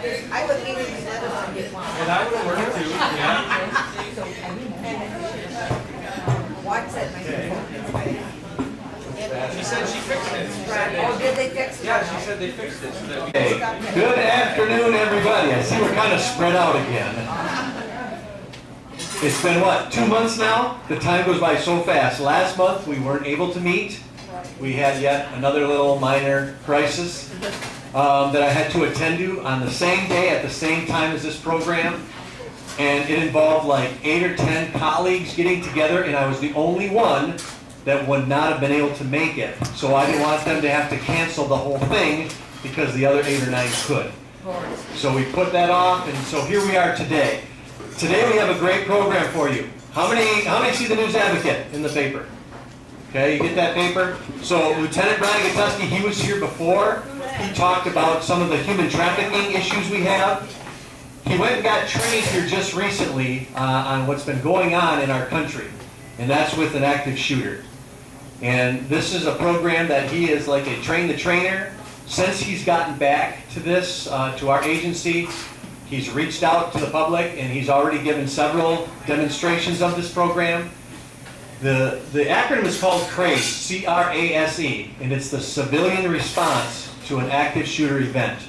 I would leave it together and get one. And I would have worked too, yeah. Watch that microphone. She said she fixed it. Oh, did they fix it? Yeah, she said they fixed it. So that we Hey, good afternoon, everybody. I see we're kind of spread out again. It's been, what, 2 months now? The time goes by so fast. Last month, we weren't able to meet. We had yet another little minor crisis that I had to attend to on the same day at the same time as this program. And it involved like 8 or 10 colleagues getting together, and I was the only one that would not have been able to make it. So I didn't want them to have to cancel the whole thing because the other 8 or 9 could. So we put that off, and so here we are today. Today we have a great program for you. How many see the News Advocate in the paper? Okay, you get that paper? So Lieutenant Brian Gutowski, he was here before. He talked about some of the human trafficking issues we have. He went and got trained here just recently on what's been going on in our country, and that's with an active shooter. And this is a program that he is like a train-the-trainer. Since he's gotten back to this, to our agency, he's reached out to the public, and he's already given several demonstrations of this program. The acronym is called CRASE, C-R-A-S-E, and it's the Civilian Response to an Active Shooter Event.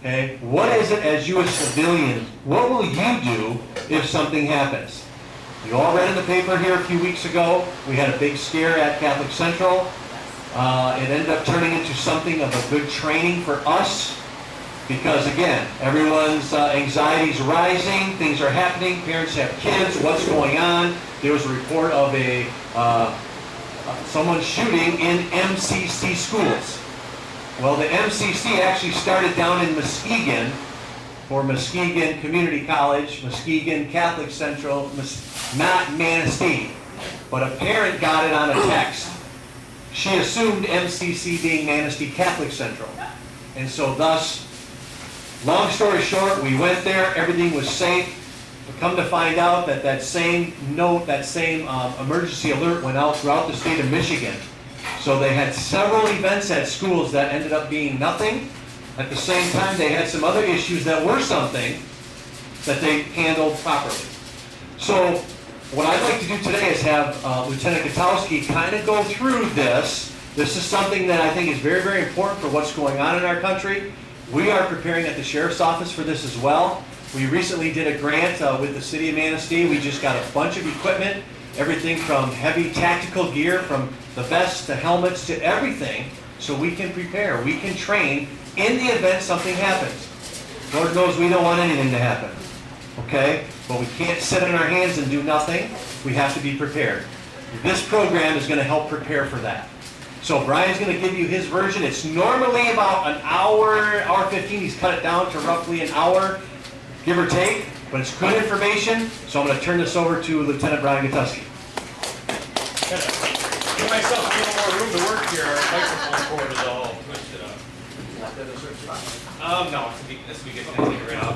Okay? What is it as you as civilians, what will you do if something happens? You all read in the paper here a few weeks ago, we had a big scare at Catholic Central. It ended up turning into something of a good training for us because, again, everyone's anxiety's rising, things are happening, parents have kids, what's going on? There was a report of someone shooting in MCC schools. Well, the MCC actually started down in Muskegon for Muskegon Community College, Muskegon Catholic Central, not Manistee. But a parent got it on a text. She assumed MCC being Manistee Catholic Central. And so thus, long story short, we went there, everything was safe. But come to find out that that same note, that same emergency alert went out throughout the state of Michigan. So they had several events at schools that ended up being nothing. At the same time, they had some other issues that were something that they handled properly. So what I'd like to do today is have Lieutenant Gutowski kind of go through this. This is something that I think is very, very important for what's going on in our country. We are preparing at the Sheriff's Office for this as well. We recently did a grant with the City of Manistee. We just got a bunch of equipment, everything from heavy tactical gear, from the vests to helmets to everything, so we can prepare, we can train in the event something happens. Lord knows we don't want anything to happen, okay? But we can't sit on our hands and do nothing. We have to be prepared. This program is going to help prepare for that. So Brian's going to give you his version. It's normally about an hour, hour 15. He's cut it down to roughly an hour, give or take. But it's good information, so I'm going to turn this over to Lieutenant Brian Gutowski. Give myself a little more room to work here. Our microphone cord is all twisted up. No, this will be good. Take it right out.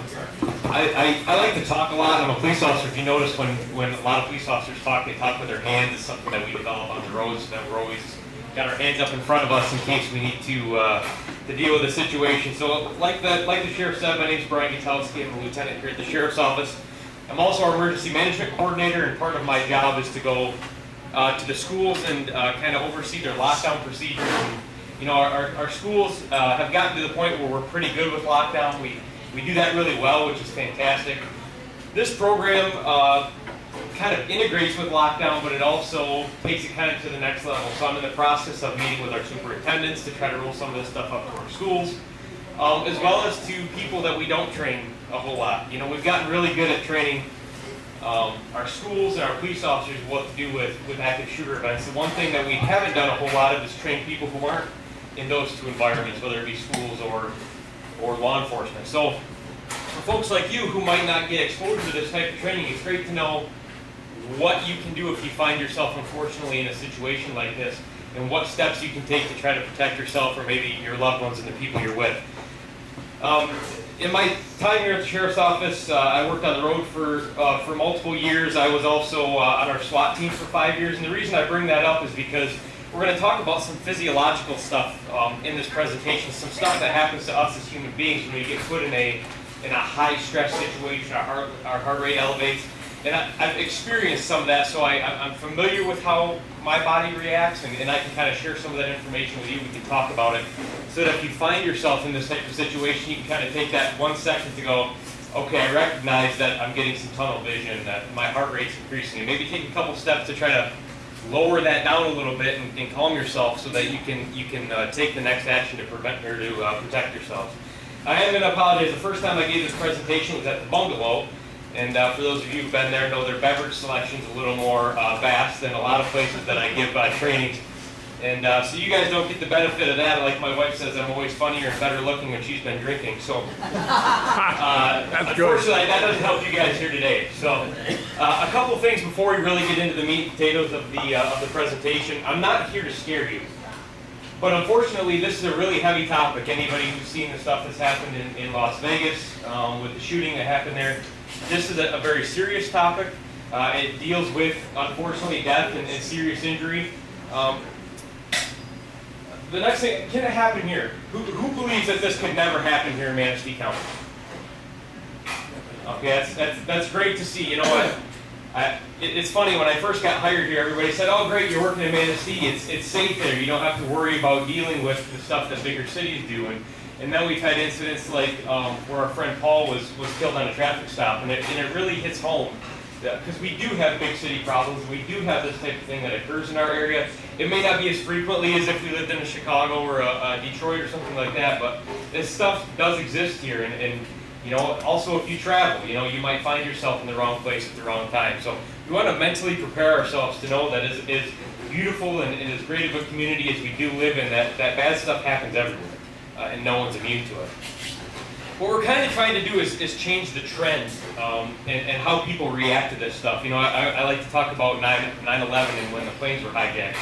I like to talk a lot. I'm a police officer. If you notice, when a lot of police officers talk, they talk with their hands. It's something that we develop on the roads, so that we're always got our hands up in front of us in case we need to deal with a situation. So, like the sheriff said, my name is Brian Gutowski. I'm a lieutenant here at the Sheriff's Office. I'm also our emergency management coordinator, and part of my job is to go to the schools and kind of oversee their lockdown procedures. And, you know, our schools have gotten to the point where we're pretty good with lockdown. We do that really well, which is fantastic. This program kind of integrates with lockdown, but it also takes it kind of to the next level. So I'm in the process of meeting with our superintendents to try to roll some of this stuff up to our schools, as well as to people that we don't train a whole lot. You know, we've gotten really good at training our schools and our police officers what to do with active shooter events. The one thing that we haven't done a whole lot of is train people who aren't in those two environments, whether it be schools or law enforcement. So for folks like you who might not get exposure to this type of training, it's great to know what you can do if you find yourself unfortunately in a situation like this, and what steps you can take to try to protect yourself or maybe your loved ones and the people you're with. In my time here at the Sheriff's Office, I worked on the road for multiple years. I was also on our SWAT team for 5 years, and the reason I bring that up is because we're going to talk about some physiological stuff in this presentation, some stuff that happens to us as human beings when we get put in a in a high stress situation, our heart rate elevates. And I've experienced some of that, so I'm familiar with how my body reacts, and I can kind of share some of that information with you. We can talk about it, so that if you find yourself in this type of situation, you can kind of take that 1 second to go, okay, I recognize that I'm getting some tunnel vision, that my heart rate's increasing, and maybe take a couple steps to try to lower that down a little bit and calm yourself, so that you can take the next action to prevent or to protect yourself. I am going to apologize. The first time I gave this presentation was at the Bungalow. And for those of you who've been there, know their beverage selection's a little more vast than a lot of places that I give trainings. And so you guys don't get the benefit of that. Like my wife says, I'm always funnier and better looking when she's been drinking. So unfortunately, that doesn't help you guys here today. So a couple things before we really get into the meat and potatoes of the presentation. I'm not here to scare you. But unfortunately, this is a really heavy topic. Anybody who's seen the stuff that's happened in Las Vegas with the shooting that happened there, this is a very serious topic. It deals with, unfortunately, death and serious injury. The next thing, can it happen here? Who believes that this could never happen here in Manistee County? Okay, that's great to see. You know what? It's funny, when I first got hired here, everybody said, oh great, you're working in Manistee, it's safe there, you don't have to worry about dealing with the stuff that bigger cities do. And then we've had incidents like where our friend Paul was killed on a traffic stop, and it really hits home. Because we do have big city problems, we do have this type of thing that occurs in our area. It may not be as frequently as if we lived in a Chicago or a Detroit or something like that, but this stuff does exist here. And you know, also if you travel, you know, you might find yourself in the wrong place at the wrong time. So we want to mentally prepare ourselves to know that as beautiful and as great of a community as we do live in, that bad stuff happens everywhere, and no one's immune to it. What we're kind of trying to do is change the trend and how people react to this stuff. You know, I like to talk about 9/11 and when the planes were hijacked.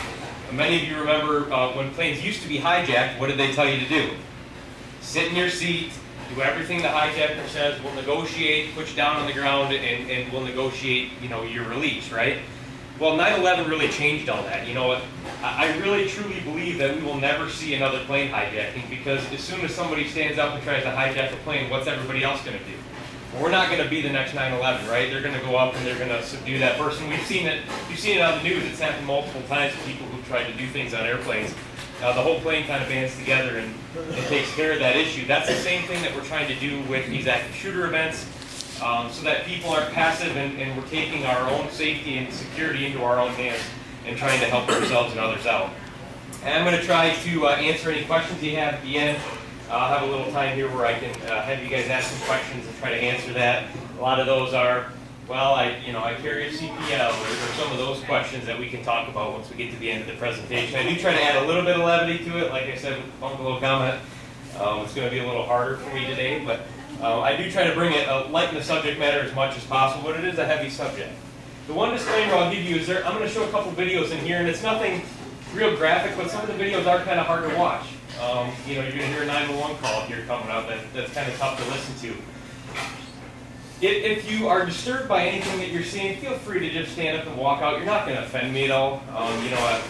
Many of you remember when planes used to be hijacked, what did they tell you to do? Sit in your seat, do everything the hijacker says, we'll negotiate, put you down on the ground, and we'll negotiate, you know, your release, right? Well, 9/11 really changed all that. You know what? I really truly believe that we will never see another plane hijacking, because as soon as somebody stands up and tries to hijack a plane, what's everybody else going to do? Well, we're not going to be the next 9/11, right? They're going to go up and they're going to subdue that person. We've seen it. You've seen it on the news. It's happened multiple times to people who tried to do things on airplanes. The whole plane kind of bands together and takes care of that issue. That's the same thing that we're trying to do with these active shooter events. So that people aren't passive and we're taking our own safety and security into our own hands and trying to help ourselves and others out. And I'm going to try to answer any questions you have at the end. I'll have a little time here where I can have you guys ask some questions and try to answer that. A lot of those are, well, I carry a CPL, or some of those questions that we can talk about once we get to the end of the presentation. I do try to add a little bit of levity to it. Like I said with the Bungalow comment, it's going to be a little harder for me today, but I do try to bring it, lighten the subject matter as much as possible, but it is a heavy subject. The one disclaimer I'll give you is I'm going to show a couple videos in here, and it's nothing real graphic, but some of the videos are kind of hard to watch. You know, you're going to hear a 911 call here coming up. That's kind of tough to listen to. If you are disturbed by anything that you're seeing, feel free to just stand up and walk out. You're not going to offend me at all. You know,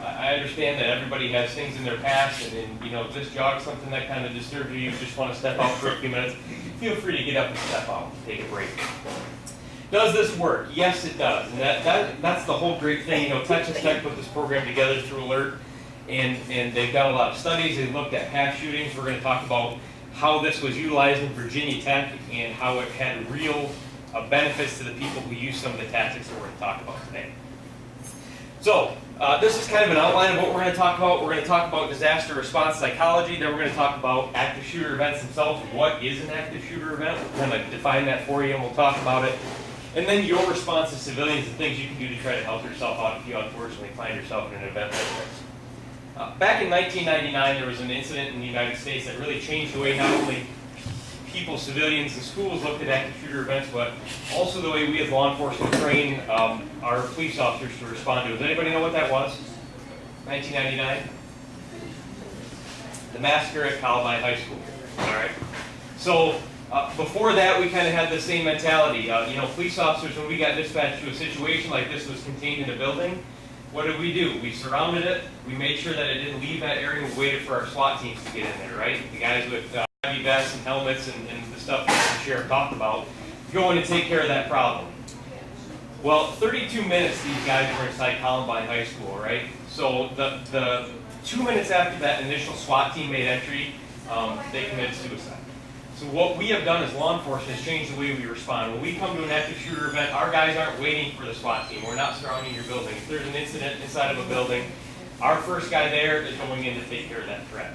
I understand that everybody has things in their past, and you know, if this jog's something that kind of disturbs you, just want to step out for a few minutes, feel free to get up and step out, take a break. Does this work? Yes, it does. And that's the whole great thing. You know, Texas Tech put this program together through Alert, and they've got a lot of studies. They looked at past shootings. We're going to talk about how this was utilized in Virginia Tech and how it had real benefits to the people who use some of the tactics that we're going to talk about today. So, this is kind of an outline of what we're going to talk about. We're going to talk about disaster response psychology. Then we're going to talk about active shooter events themselves. What is an active shooter event? We're going to define that for you, and we'll talk about it. And then your response to civilians and things you can do to try to help yourself out if you unfortunately find yourself in an event like this. Back in 1999, there was an incident in the United States that really changed the way not only people, civilians, and schools looked at active shooter events, but also the way we as law enforcement train our police officers to respond to it. Does anybody know what that was? 1999? The massacre at Columbine High School. All right. So before that, we kind of had the same mentality. You know, police officers, when we got dispatched to a situation like this was contained in a building, what did we do? We surrounded it. We made sure that it didn't leave that area. We waited for our SWAT teams to get in there, right? The guys with heavy vests and helmets and the stuff that the sheriff talked about, go in and take care of that problem. Well, 32 minutes these guys were inside Columbine High School, right? So the 2 minutes after that initial SWAT team made entry, they committed suicide. So what we have done as law enforcement is change the way we respond. When we come to an active shooter event, our guys aren't waiting for the SWAT team. We're not surrounding your building. If there's an incident inside of a building, our first guy there is going in to take care of that threat.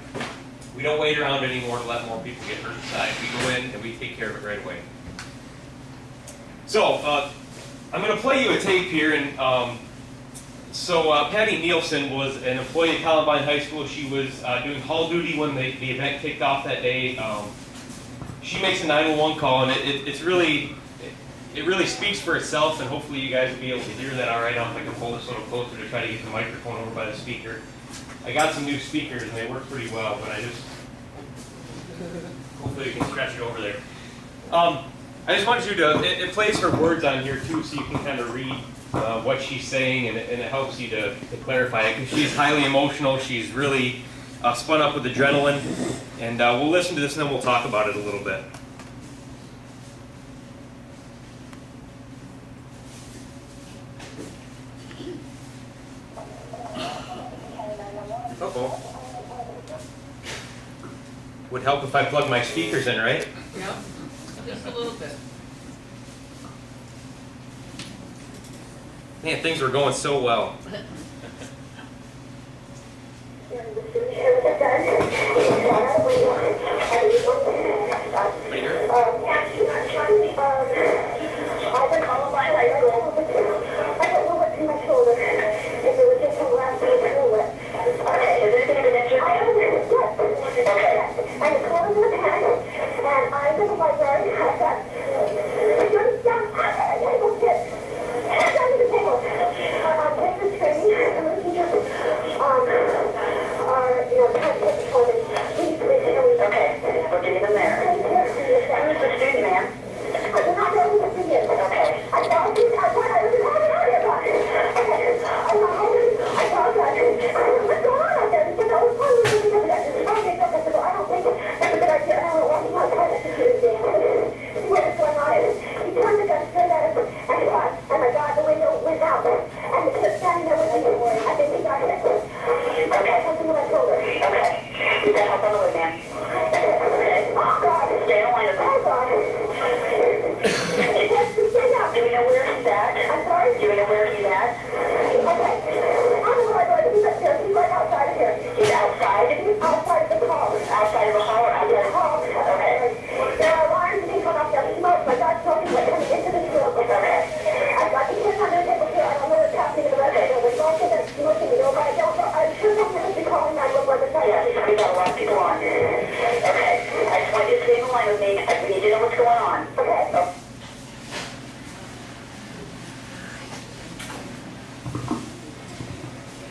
We don't wait around anymore to let more people get hurt inside. We go in and we take care of it right away. So, I'm going to play you a tape here. And Patty Nielsen was an employee at Columbine High School. She was doing hall duty when the event kicked off that day. She makes a 911 call, and it really speaks for itself, and hopefully you guys will be able to hear that all right. I don't think I can pull this a little closer to try to get the microphone over by the speaker. I got some new speakers, and they work pretty well, but hopefully you can stretch it over there. I just wanted you to, it plays her words on here too, so you can kind of read what she's saying, and it helps you to clarify it, because she's highly emotional. She's really spun up with adrenaline, and we'll listen to this and then we'll talk about it a little bit. Uh-oh. Would help if I plug my speakers in, right? Yeah, just a little bit. Man, things were going so well.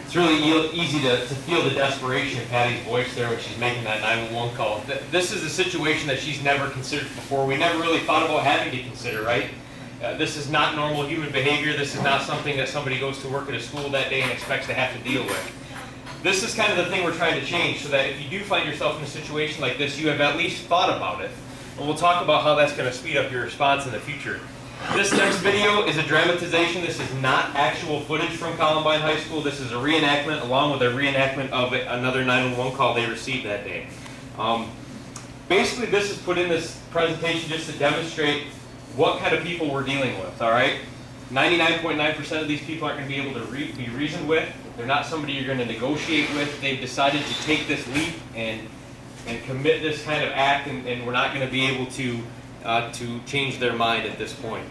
It's really easy to feel the desperation in Patty's voice there when she's making that 911 call. This is a situation that she's never considered before. We never really thought about having to consider, right? This is not normal human behavior. This is not something that somebody goes to work at a school that day and expects to have to deal with. This is kind of the thing we're trying to change, so that if you do find yourself in a situation like this, you have at least thought about it. And we'll talk about how that's going to speed up your response in the future. This next video is a dramatization. This is not actual footage from Columbine High School. This is a reenactment, along with a reenactment of another 911 call they received that day. Basically, this is put in this presentation just to demonstrate what kind of people we're dealing with, all right? 99.9% of these people aren't going to be able to be reasoned with. They're not somebody you're going to negotiate with. They've decided to take this leap and commit this kind of act, and we're not going to be able to change their mind at this point.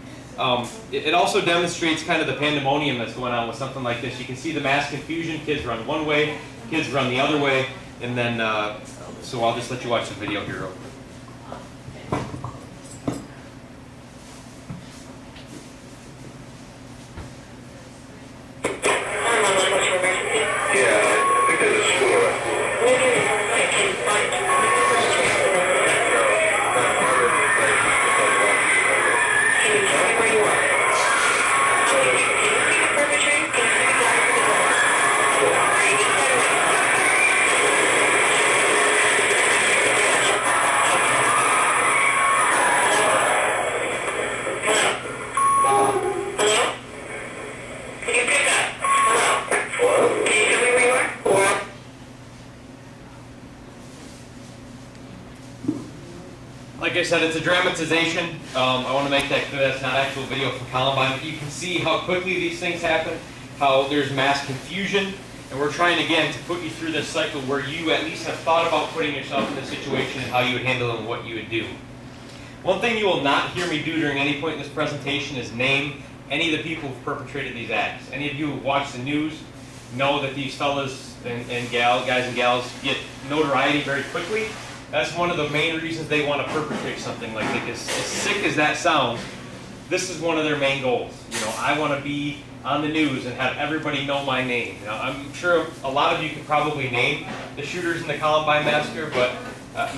It also demonstrates kind of the pandemonium that's going on with something like this. You can see the mass confusion. Kids run one way, kids run the other way, and then, so I'll just let you watch the video here real quick. Like I said, it's a dramatization. I want to make that clear. That's not actual video from Columbine. But you can see how quickly these things happen, how there's mass confusion. And we're trying, again, to put you through this cycle where you at least have thought about putting yourself in this situation and how you would handle it and what you would do. One thing you will not hear me do during any point in this presentation is name any of the people who've perpetrated these acts. Any of you who've watched the news know that these fellas and guys and gals get notoriety very quickly. That's one of the main reasons they want to perpetrate something like this. As sick as that sounds, this is one of their main goals. You know, I want to be on the news and have everybody know my name. Now, I'm sure a lot of you can probably name the shooters in the Columbine massacre, but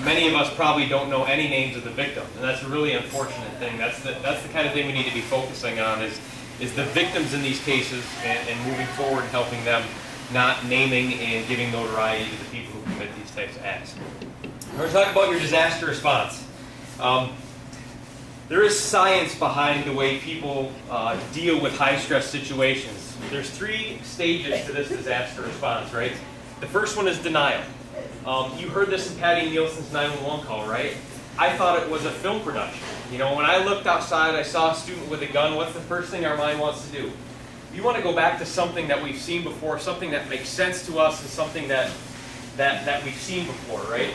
many of us probably don't know any names of the victims, and that's a really unfortunate thing. That's the kind of thing we need to be focusing on is the victims in these cases and moving forward and helping them, not naming and giving notoriety to the people who commit these types of acts. We're going to talk about your disaster response. There is science behind the way people deal with high-stress situations. There's 3 stages to this disaster response, right? The first one is denial. You heard this in Patty Nielsen's 911 call, right? I thought it was a film production. You know, when I looked outside, I saw a student with a gun. What's the first thing our mind wants to do? You want to go back to something that we've seen before, something that makes sense to us, and something that we've seen before, right?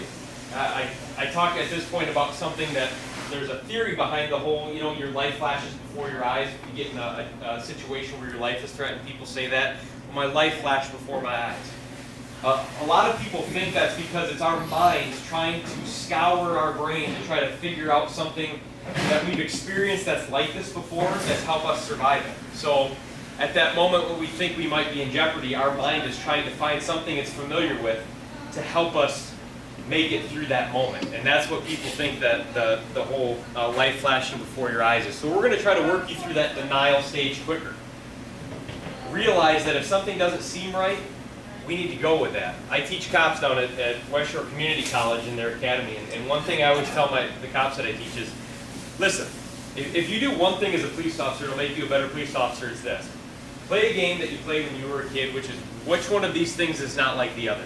I talk at this point about something that there's a theory behind the whole, you know, your life flashes before your eyes. If you get in a situation where your life is threatened, people say that. Well, my life flashed before my eyes. A lot of people think that's because it's our minds trying to scour our brain to try to figure out something that we've experienced that's like this before that's helped us survive it. So at that moment when we think we might be in jeopardy, our mind is trying to find something it's familiar with to help us make it through that moment. And that's what people think that the whole light flashing before your eyes is. So we're going to try to work you through that denial stage quicker. Realize that if something doesn't seem right, we need to go with that. I teach cops down at West Shore Community College in their academy, and one thing I always tell the cops that I teach is, listen, if you do one thing as a police officer that'll make you a better police officer, it's this. Play a game that you played when you were a kid, which is which one of these things is not like the other.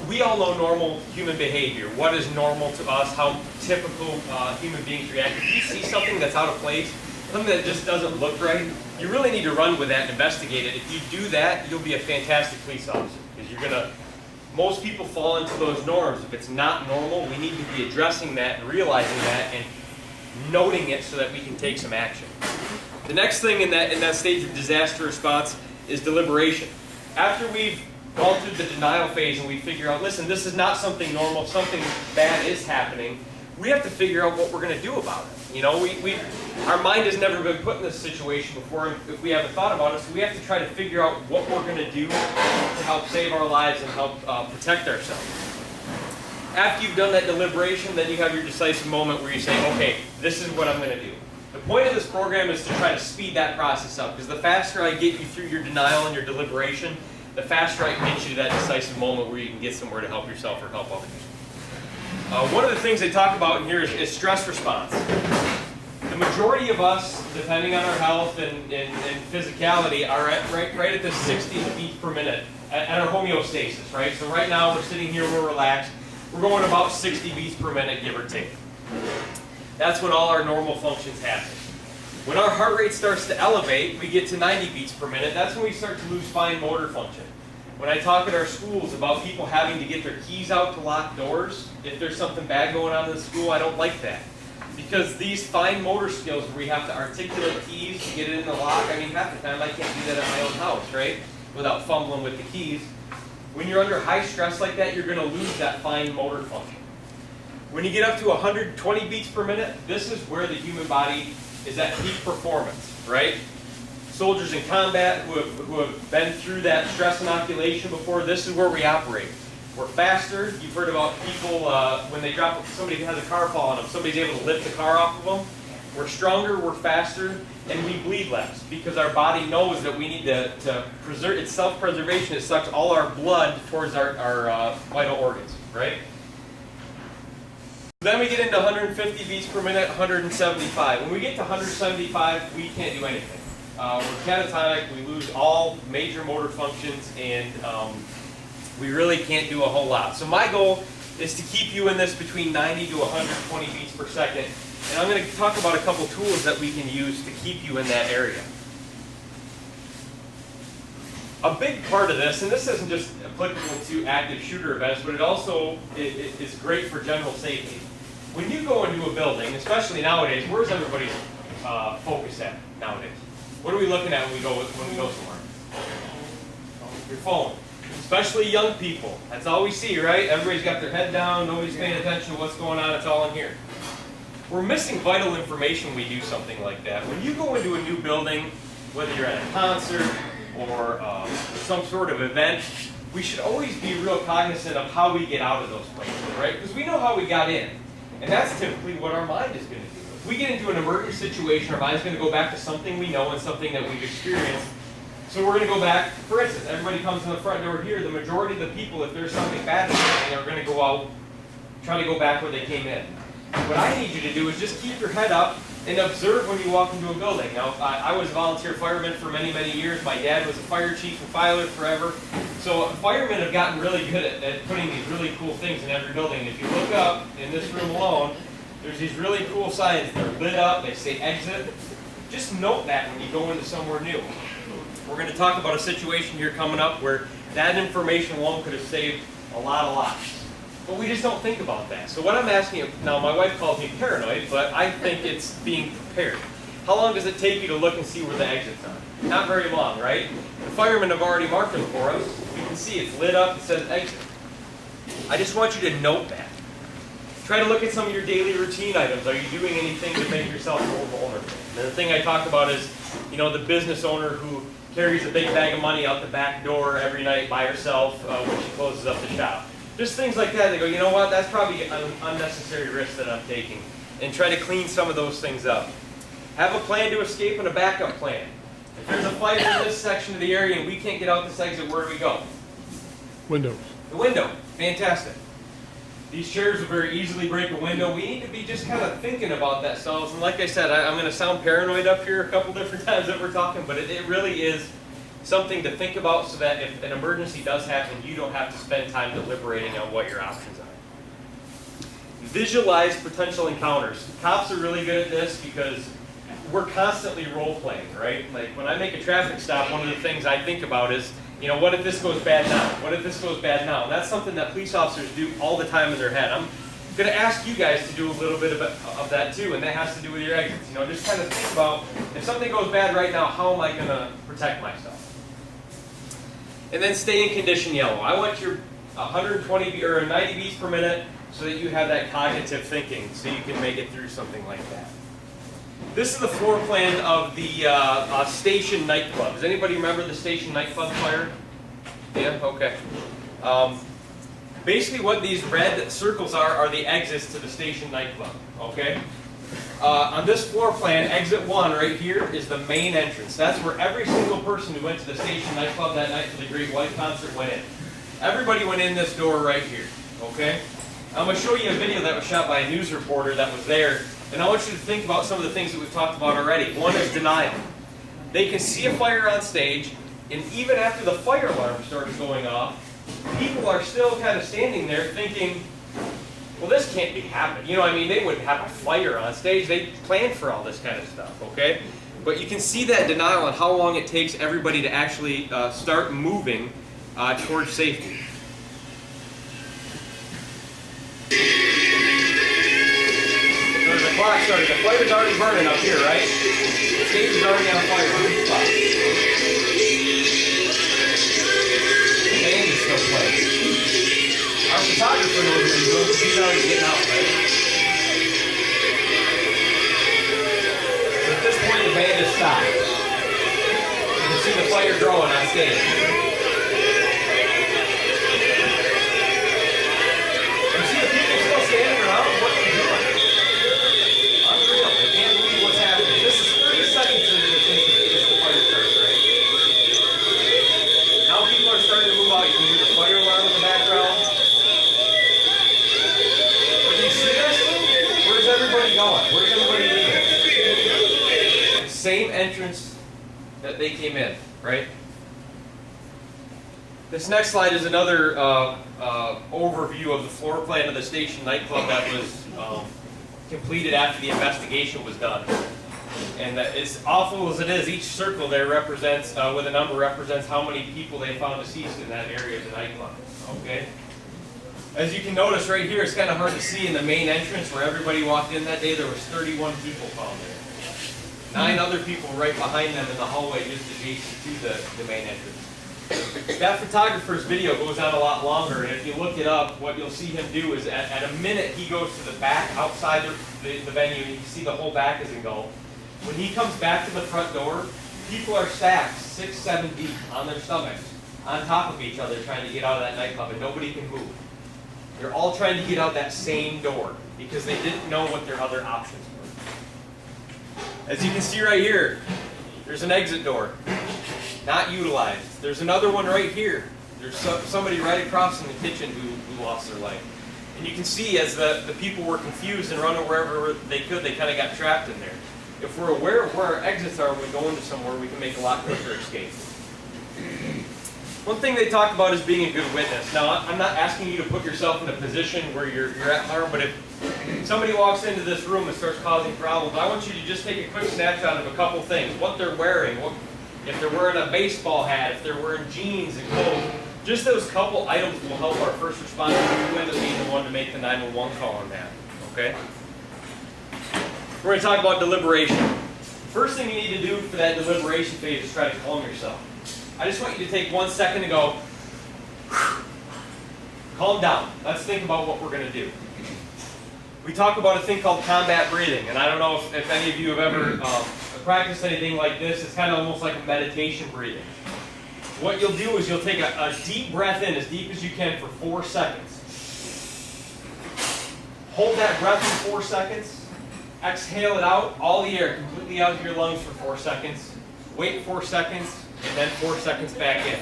We all know normal human behavior. What is normal to us? How typical human beings react. If you see something that's out of place, something that just doesn't look right, you really need to run with that and investigate it. If you do that, you'll be a fantastic police officer because you're gonna. Most people fall into those norms. If it's not normal, we need to be addressing that and realizing that and noting it so that we can take some action. The next thing in that stage of disaster response is deliberation. After we've gone through the denial phase and we figure out, listen, this is not something normal, something bad is happening, we have to figure out what we're going to do about it. You know, our mind has never been put in this situation before if we haven't thought about it, so we have to try to figure out what we're going to do to help save our lives and help protect ourselves. After you've done that deliberation, then you have your decisive moment where you say, okay, this is what I'm going to do. The point of this program is to try to speed that process up, because the faster I get you through your denial and your deliberation, the faster I can get you to that decisive moment where you can get somewhere to help yourself or help others. One of the things they talk about in here is stress response. The majority of us, depending on our health and physicality, are right at the 60 beats per minute at our homeostasis, right? So right now we're sitting here, we're relaxed. We're going about 60 beats per minute, give or take. That's when all our normal functions happen. When our heart rate starts to elevate, we get to 90 beats per minute. That's when we start to lose fine motor function. When I talk at our schools about people having to get their keys out to lock doors, if there's something bad going on in the school, I don't like that. Because these fine motor skills where we have to articulate keys to get it in the lock, I mean, half the time I can't do that at my own house, right? Without fumbling with the keys. When you're under high stress like that, you're going to lose that fine motor function. When you get up to 120 beats per minute, this is where the human body is at peak performance, right? Soldiers in combat who have been through that stress inoculation before, this is where we operate. We're faster. You've heard about people when they drop, somebody has a car fall on them, somebody's able to lift the car off of them. We're stronger, we're faster, and we bleed less because our body knows that we need to preserve, it's self-preservation. It sucks all our blood towards our vital organs, right? Then we get into 150 beats per minute, 175. When we get to 175, we can't do anything. We're catatonic, we lose all major motor functions, and we really can't do a whole lot. So my goal is to keep you in this between 90 to 120 beats per second. And I'm going to talk about a couple tools that we can use to keep you in that area. A big part of this, and this isn't just applicable to active shooter events, but it also is great for general safety. When you go into a building, especially nowadays, where's everybody's focus at nowadays? What are we looking at when we go somewhere? Your phone. Especially young people. That's all we see, right? Everybody's got their head down, nobody's paying attention to what's going on, it's all in here. We're missing vital information when we do something like that. When you go into a new building, whether you're at a concert or some sort of event, we should always be real cognizant of how we get out of those places, right? Because we know how we got in. And that's typically what our mind is going to do. If we get into an emergency situation, our mind's going to go back to something we know and something that we've experienced. So we're going to go back, for instance, everybody comes in the front door here, the majority of the people, if there's something bad happening, are going to go out, try to go back where they came in. What I need you to do is just keep your head up and observe when you walk into a building. Now, I was a volunteer fireman for many, many years. My dad was a fire chief in Filer forever. So firemen have gotten really good at putting these really cool things in every building. If you look up in this room alone, there's these really cool signs. They're lit up, they say exit. Just note that when you go into somewhere new. We're going to talk about a situation here coming up where that information alone could have saved a lot of lives. But we just don't think about that. So what I'm asking you, now my wife calls me paranoid, but I think it's being prepared. How long does it take you to look and see where the exits are? Not very long, right? The firemen have already marked them for us. We can see it's lit up, it says exit. I just want you to note that. Try to look at some of your daily routine items. Are you doing anything to make yourself more vulnerable? And the thing I talk about is, the business owner who carries a big bag of money out the back door every night by herself when she closes up the shop. Just things like that. They go, you know what, that's probably an unnecessary risk that I'm taking. And try to clean some of those things up. Have a plan to escape and a backup plan. If there's a fire in this section of the area and we can't get out this exit, where do we go? Windows. The window. Fantastic. These chairs will very easily break a window. We need to be just kind of thinking about that selves. And like I said, I'm going to sound paranoid up here a couple different times that we're talking, but it really is something to think about so that if an emergency does happen, you don't have to spend time deliberating on what your options are. Visualize potential encounters. Cops are really good at this because we're constantly role-playing, right? Like when I make a traffic stop, one of the things I think about is, what if this goes bad now? What if this goes bad now? And that's something that police officers do all the time in their head. I'm going to ask you guys to do a little bit of that too, and that has to do with your exits. Just kind of think about, if something goes bad right now, how am I going to protect myself? And then stay in condition yellow. I want your 120 or 90 beats per minute so that you have that cognitive thinking so you can make it through something like that. This is the floor plan of the Station nightclub. Does anybody remember the Station nightclub fire? Yeah? Okay. Basically what these red circles are the exits to the Station nightclub. Okay? On this floor plan, exit 1 right here is the main entrance. That's where every single person who went to the Station nightclub that night for the Great White Concert went in. Everybody went in this door right here. Okay? I'm going to show you a video that was shot by a news reporter that was there. And I want you to think about some of the things that we've talked about already. One is denial. They can see a fire on stage, and even after the fire alarm starts going off, people are still kind of standing there thinking, well, this can't be happening. They wouldn't have a fire on stage. They planned for all this kind of stuff, okay? But you can see that denial and how long it takes everybody to actually start moving towards safety. The clock started. The fire's already burning up here, right? The stage is already on fire. The band is still playing. Our photographer knows what he's doing because he's already getting out, right? So at this point, the band is stopped. You can see the fire growing on stage. You see the people still standing around? What are they doing? Unreal. They can't believe what's happening. This is 30 seconds into the thing as the fire starts, right? Now people are starting to move out. You can hear the fire alarm in the background. But do you see this? Where's everybody going? Where's everybody leaving? Same entrance that they came in, right? This next slide is another overview of the floor plan of the Station nightclub that was completed after the investigation was done. And as awful as it is, each circle there represents, with a number, represents how many people they found deceased in that area of the nightclub. Okay? As you can notice right here, it's kind of hard to see in the main entrance where everybody walked in that day, there was 31 people found there. 9 other people right behind them in the hallway just adjacent to the main entrance. That photographer's video goes on a lot longer, and if you look it up, what you'll see him do is at a minute he goes to the back outside the venue, and you can see the whole back is engulfed. When he comes back to the front door, people are stacked 6, 7 deep on their stomachs, on top of each other, trying to get out of that nightclub, and nobody can move. They're all trying to get out that same door because they didn't know what their other options were. As you can see right here, there's an exit door, not utilized. There's another one right here. There's somebody right across in the kitchen who lost their life. And you can see as the people were confused and running wherever they could, they kind of got trapped in there. If we're aware of where our exits are when we go into somewhere, we can make a lot quicker escape. One thing they talk about is being a good witness. Now, I'm not asking you to put yourself in a position where you're at harm, but if somebody walks into this room and starts causing problems, I want you to just take a quick snapshot of a couple things. What they're wearing, if they're wearing a baseball hat, if they're wearing jeans and clothes. Just those couple items will help our first responders who end up being the one to make the 911 call on that. Okay? We're going to talk about deliberation. First thing you need to do for that deliberation phase is try to calm yourself. I just want you to take 1 second to go, calm down. Let's think about what we're going to do. We talk about a thing called combat breathing, and I don't know if any of you have ever practiced anything like this. It's kind of almost like a meditation breathing. What you'll do is you'll take a deep breath in, as deep as you can, for 4 seconds. Hold that breath for 4 seconds. Exhale it out, all the air completely out of your lungs for 4 seconds. Wait 4 seconds, and then 4 seconds back in.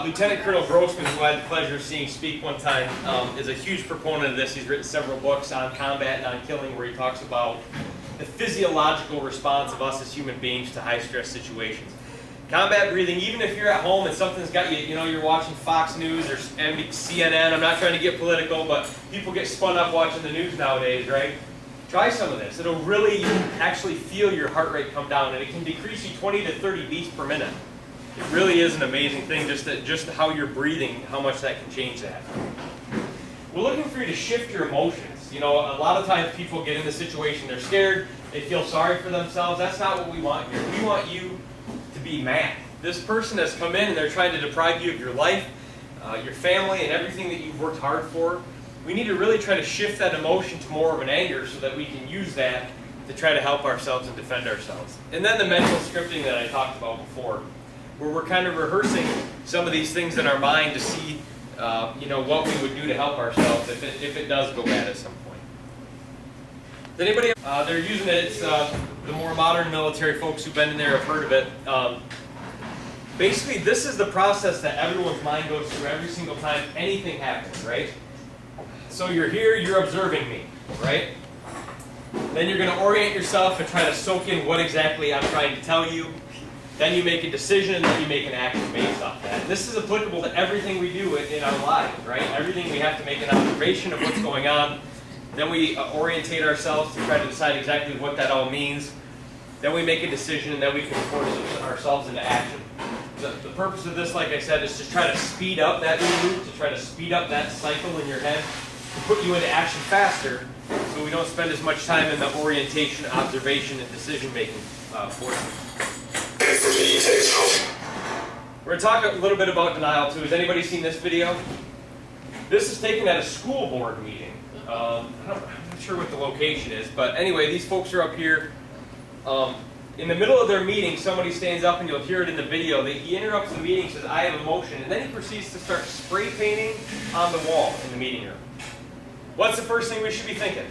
Lieutenant Colonel Grossman, who I had the pleasure of seeing speak one time, is a huge proponent of this. He's written several books on combat and on killing, where he talks about the physiological response of us as human beings to high-stress situations. Combat breathing, even if you're at home and something's got you, you're watching Fox News or CNN, I'm not trying to get political, but people get spun up watching the news nowadays, right? Try some of this. It'll really actually feel your heart rate come down, and it can decrease you 20 to 30 beats per minute. It really is an amazing thing, just how you're breathing, how much that can change that. We're looking for you to shift your emotions. A lot of times people get in the situation, they're scared, they feel sorry for themselves. That's not what we want here. We want you to be mad. This person has come in and they're trying to deprive you of your life, your family, and everything that you've worked hard for. We need to really try to shift that emotion to more of an anger so that we can use that to try to help ourselves and defend ourselves. And then the mental scripting that I talked about before, where we're kind of rehearsing some of these things in our mind to see what we would do to help ourselves if it does go bad at some point. Does anybody, they're using it, it's the more modern military folks who've been in there have heard of it. Basically, this is the process that everyone's mind goes through every single time anything happens, right? So you're here, you're observing me, right? Then you're going to orient yourself and try to soak in what exactly I'm trying to tell you. Then you make a decision, and then you make an action based off that. And this is applicable to everything we do in our lives, right? Everything we have to make an observation of what's going on. Then we orientate ourselves to try to decide exactly what that all means. Then we make a decision, and then we can force ourselves into action. The purpose of this, like I said, is to try to speed up that new loop, to try to speed up that cycle in your head, to put you into action faster, so we don't spend as much time in the orientation, observation, and decision-making portion. We're going to talk a little bit about denial, too. Has anybody seen this video? This is taken at a school board meeting. I'm not sure what the location is, but anyway, these folks are up here. In the middle of their meeting, somebody stands up, and you'll hear it in the video. He interrupts the meeting, says, "I have a motion," and then he proceeds to start spray painting on the wall in the meeting room. What's the first thing we should be thinking?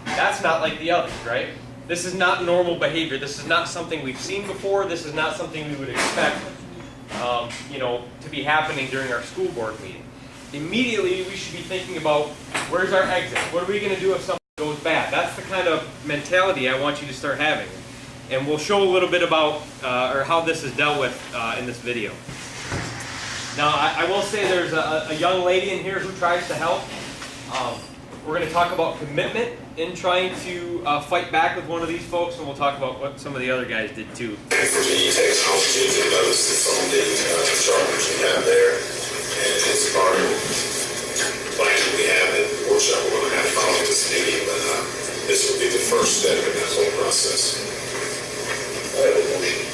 That's not like the others, right? This is not normal behavior. This is not something we've seen before. This is not something we would expect, to be happening during our school board meeting. Immediately, we should be thinking about, where's our exit? What are we going to do if something goes bad? That's the kind of mentality I want you to start having. And we'll show a little bit about, or how this is dealt with in this video. Now, I will say there's a young lady in here who tries to help. We're going to talk about commitment in trying to fight back with one of these folks, and we'll talk about what some of the other guys did too. For the technology to notice the funding charters we have there, and it's part of the plan we have in the workshop we're going to have following this meeting, but this will be the first step in that whole process. I have a motion.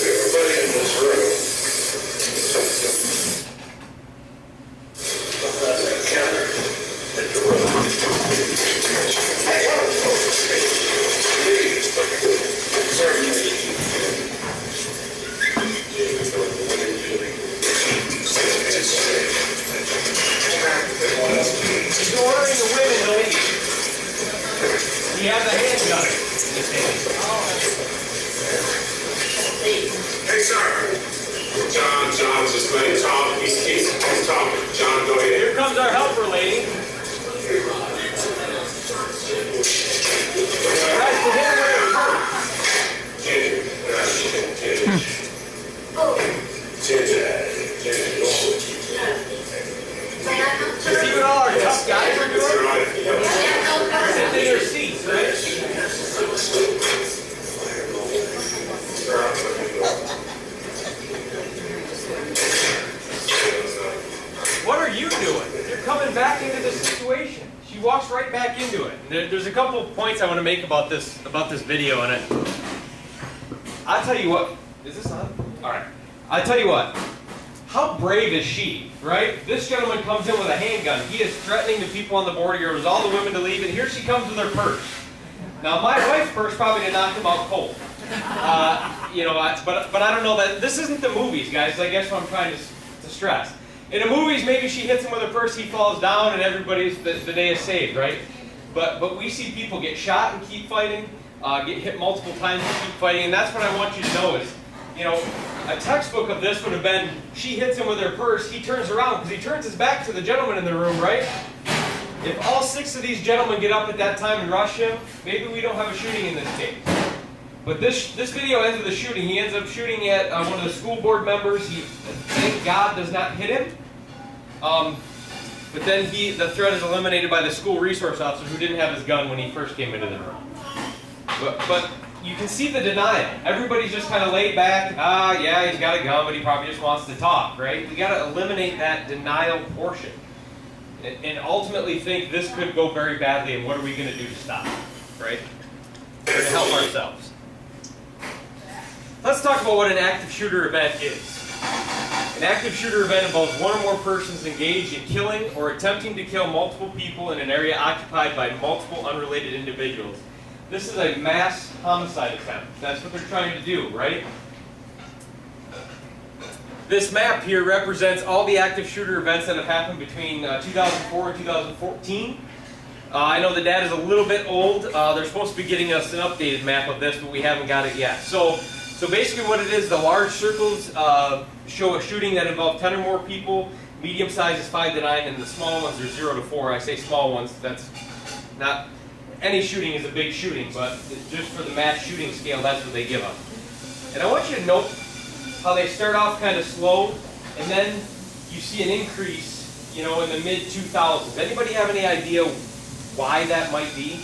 Everybody in this room. He's ordering the women to leave. He has a handgun in his hand. Hey, sir. John's just letting him talk. He's talking. John, go ahead. Here comes our helper lady. Guys, the hand wearing See what all our tough guys are doing? Sitting in their seats, right? What are you doing? You're coming back into this situation. She walks right back into it. There's a couple of points I want to make about this video, and I'll tell you what. Is this on? All right. I'll tell you what. How brave is she, right? This gentleman comes in with a handgun. He is threatening the people on the border. He orders all the women to leave, and here she comes with her purse. Now, my wife's purse probably did knock him out cold. But I don't know that. This isn't the movies, guys. I guess what I'm trying to stress. In the movies, maybe she hits him with her purse, he falls down, and the day is saved, right? But we see people get shot and keep fighting, get hit multiple times and keep fighting, and that's what I want you to know is, a textbook of this would have been, she hits him with her purse, he turns around, because he turns his back to the gentleman in the room, right? If all 6 of these gentlemen get up at that time and rush him, maybe we don't have a shooting in this case. But this video ends with a shooting. He ends up shooting at one of the school board members. He, thank God, does not hit him. But then the threat is eliminated by the school resource officer who didn't have his gun when he first came into the room. But you can see the denial. Everybody's just kind of laid back. Yeah, he's got a gun, but he probably just wants to talk, right? We got to eliminate that denial portion, and ultimately think this could go very badly. And what are we going to do to stop it, right? We're going to help ourselves. Let's talk about what an active shooter event is. An active shooter event involves one or more persons engaged in killing or attempting to kill multiple people in an area occupied by multiple unrelated individuals. This is a mass homicide attempt. That's what they're trying to do, right? This map here represents all the active shooter events that have happened between 2004 and 2014. I know the data is a little bit old. They're supposed to be getting us an updated map of this, but we haven't got it yet. So basically what it is, the large circles show a shooting that involved 10 or more people. Medium size is 5 to 9, and the small ones are 0 to 4. I say small ones, that's not, any shooting is a big shooting, but just for the mass shooting scale, that's what they give us. And I want you to note how they start off kind of slow, and then you see an increase, in the mid-2000s. Anybody have any idea why that might be?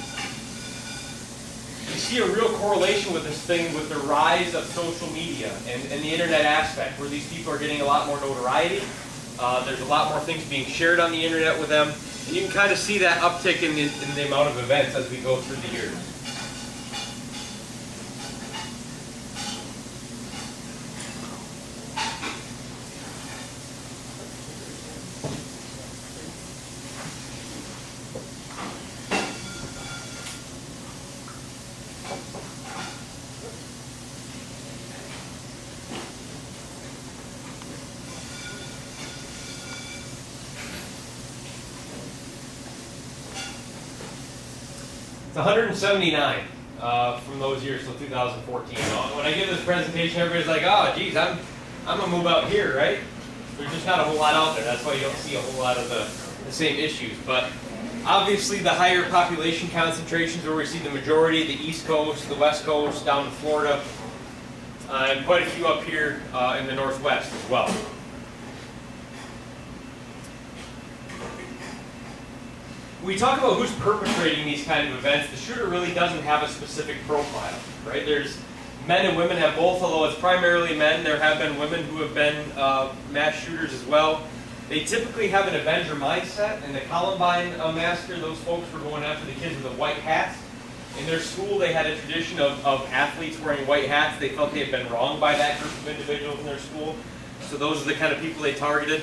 You see a real correlation with this thing with the rise of social media and the internet aspect, where these people are getting a lot more notoriety. There's a lot more things being shared on the internet with them. And you can kind of see that uptick in the amount of events as we go through the years. It's 179 from those years till 2014. When I give this presentation, everybody's like, "Oh, geez, I'm gonna move out here, right?" There's just not a whole lot out there. That's why you don't see a whole lot of the same issues. But Obviously, the higher population concentrations where we see the majority, the East Coast, the West Coast, down to Florida, and quite a few up here in the Northwest as well. We talk about who's perpetrating these kind of events. The shooter really doesn't have a specific profile, right? There's men and women have both, although it's primarily men. There have been women who have been mass shooters as well. They typically have an Avenger mindset. In the Columbine massacre, those folks were going after the kids with the white hats. In their school, they had a tradition of athletes wearing white hats. They felt they had been wronged by that group of individuals in their school. So those are the kind of people they targeted.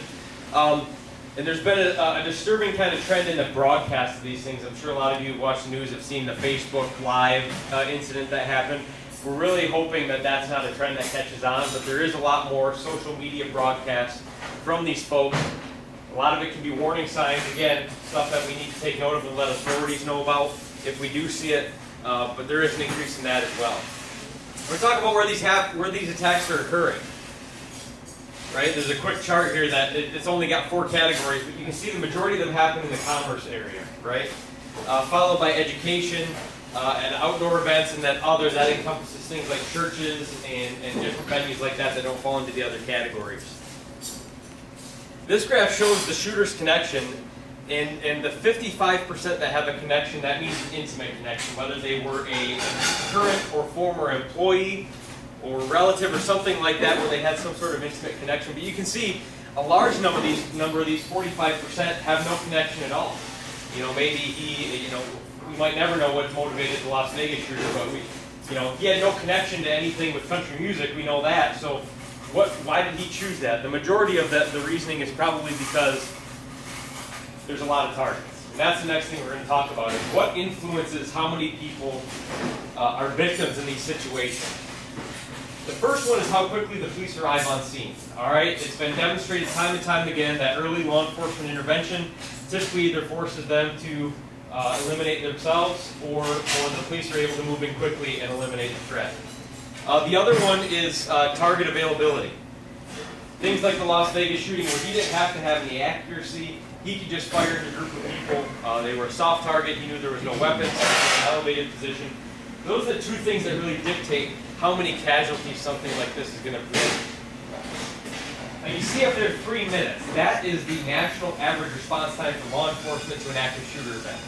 And there's been a disturbing kind of trend in the broadcast of these things. I'm sure a lot of you who watch the news have seen the Facebook Live incident that happened. We're really hoping that that's not a trend that catches on, but there is a lot more social media broadcasts from these folks. A lot of it can be warning signs, again, stuff that we need to take note of and let authorities know about if we do see it, but there is an increase in that as well. We're talking about where these attacks are occurring. Right? There's a quick chart here that it's only got 4 categories, but you can see the majority of them happen in the commerce area, right? Followed by education and outdoor events, and then other that encompasses things like churches and different venues like that don't fall into the other categories. This graph shows the shooter's connection, and the 55% that have a connection, that means an intimate connection, whether they were a current or former employee, or relative or something like that where they had some sort of intimate connection. But you can see a large number of these, 45%, have no connection at all. You know, maybe we might never know what motivated the Las Vegas shooter, but he had no connection to anything with country music, we know that. So why did he choose that? The majority of the reasoning is probably because there's a lot of targets. And that's the next thing we're going to talk about, is what influences how many people are victims in these situations. The first one is how quickly the police arrive on scene. All right, it's been demonstrated time and time again that early law enforcement intervention typically either forces them to eliminate themselves, or the police are able to move in quickly and eliminate the threat. The other one is target availability. Things like the Las Vegas shooting, where he didn't have to have any accuracy. He could just fire at a group of people. They were a soft target. He knew there was no weapons. He was in an elevated position. Those are the 2 things that really dictate how many casualties something like this is going to bring. Now you see up there 3 minutes. That is the national average response time for law enforcement to an active shooter event.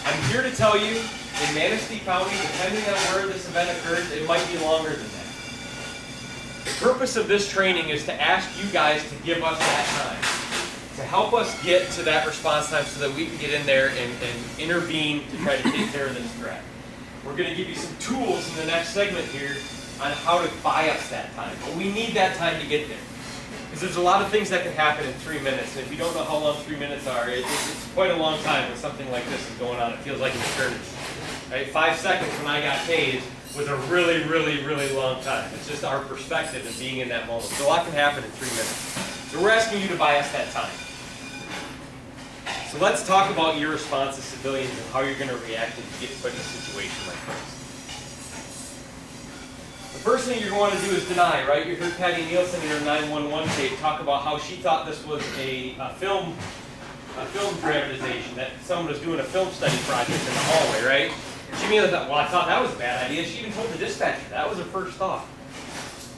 I'm here to tell you, in Manistee County, depending on where this event occurs, it might be longer than that. The purpose of this training is to ask you guys to give us that time, to help us get to that response time so that we can get in there and intervene to try to take care of this threat. We're going to give you some tools in the next segment here on how to buy us that time. But we need that time to get there. Because there's a lot of things that can happen in 3 minutes. And if you don't know how long 3 minutes are, it's quite a long time when something like this is going on. It feels like an eternity. Right? 5 seconds when I got tased was a really, really, really long time. It's just our perspective of being in that moment. So a lot can happen in 3 minutes. So we're asking you to buy us that time. So let's talk about your response as civilians and how you're going to react if you get put in a situation like this. The first thing you're going to do is deny, right? You heard Patty Nielsen in her 911 tape talk about how she thought this was a film dramatization, that someone was doing a film study project in the hallway, right? She immediately thought, well, I thought that was a bad idea. She even told the dispatcher. That was her first thought.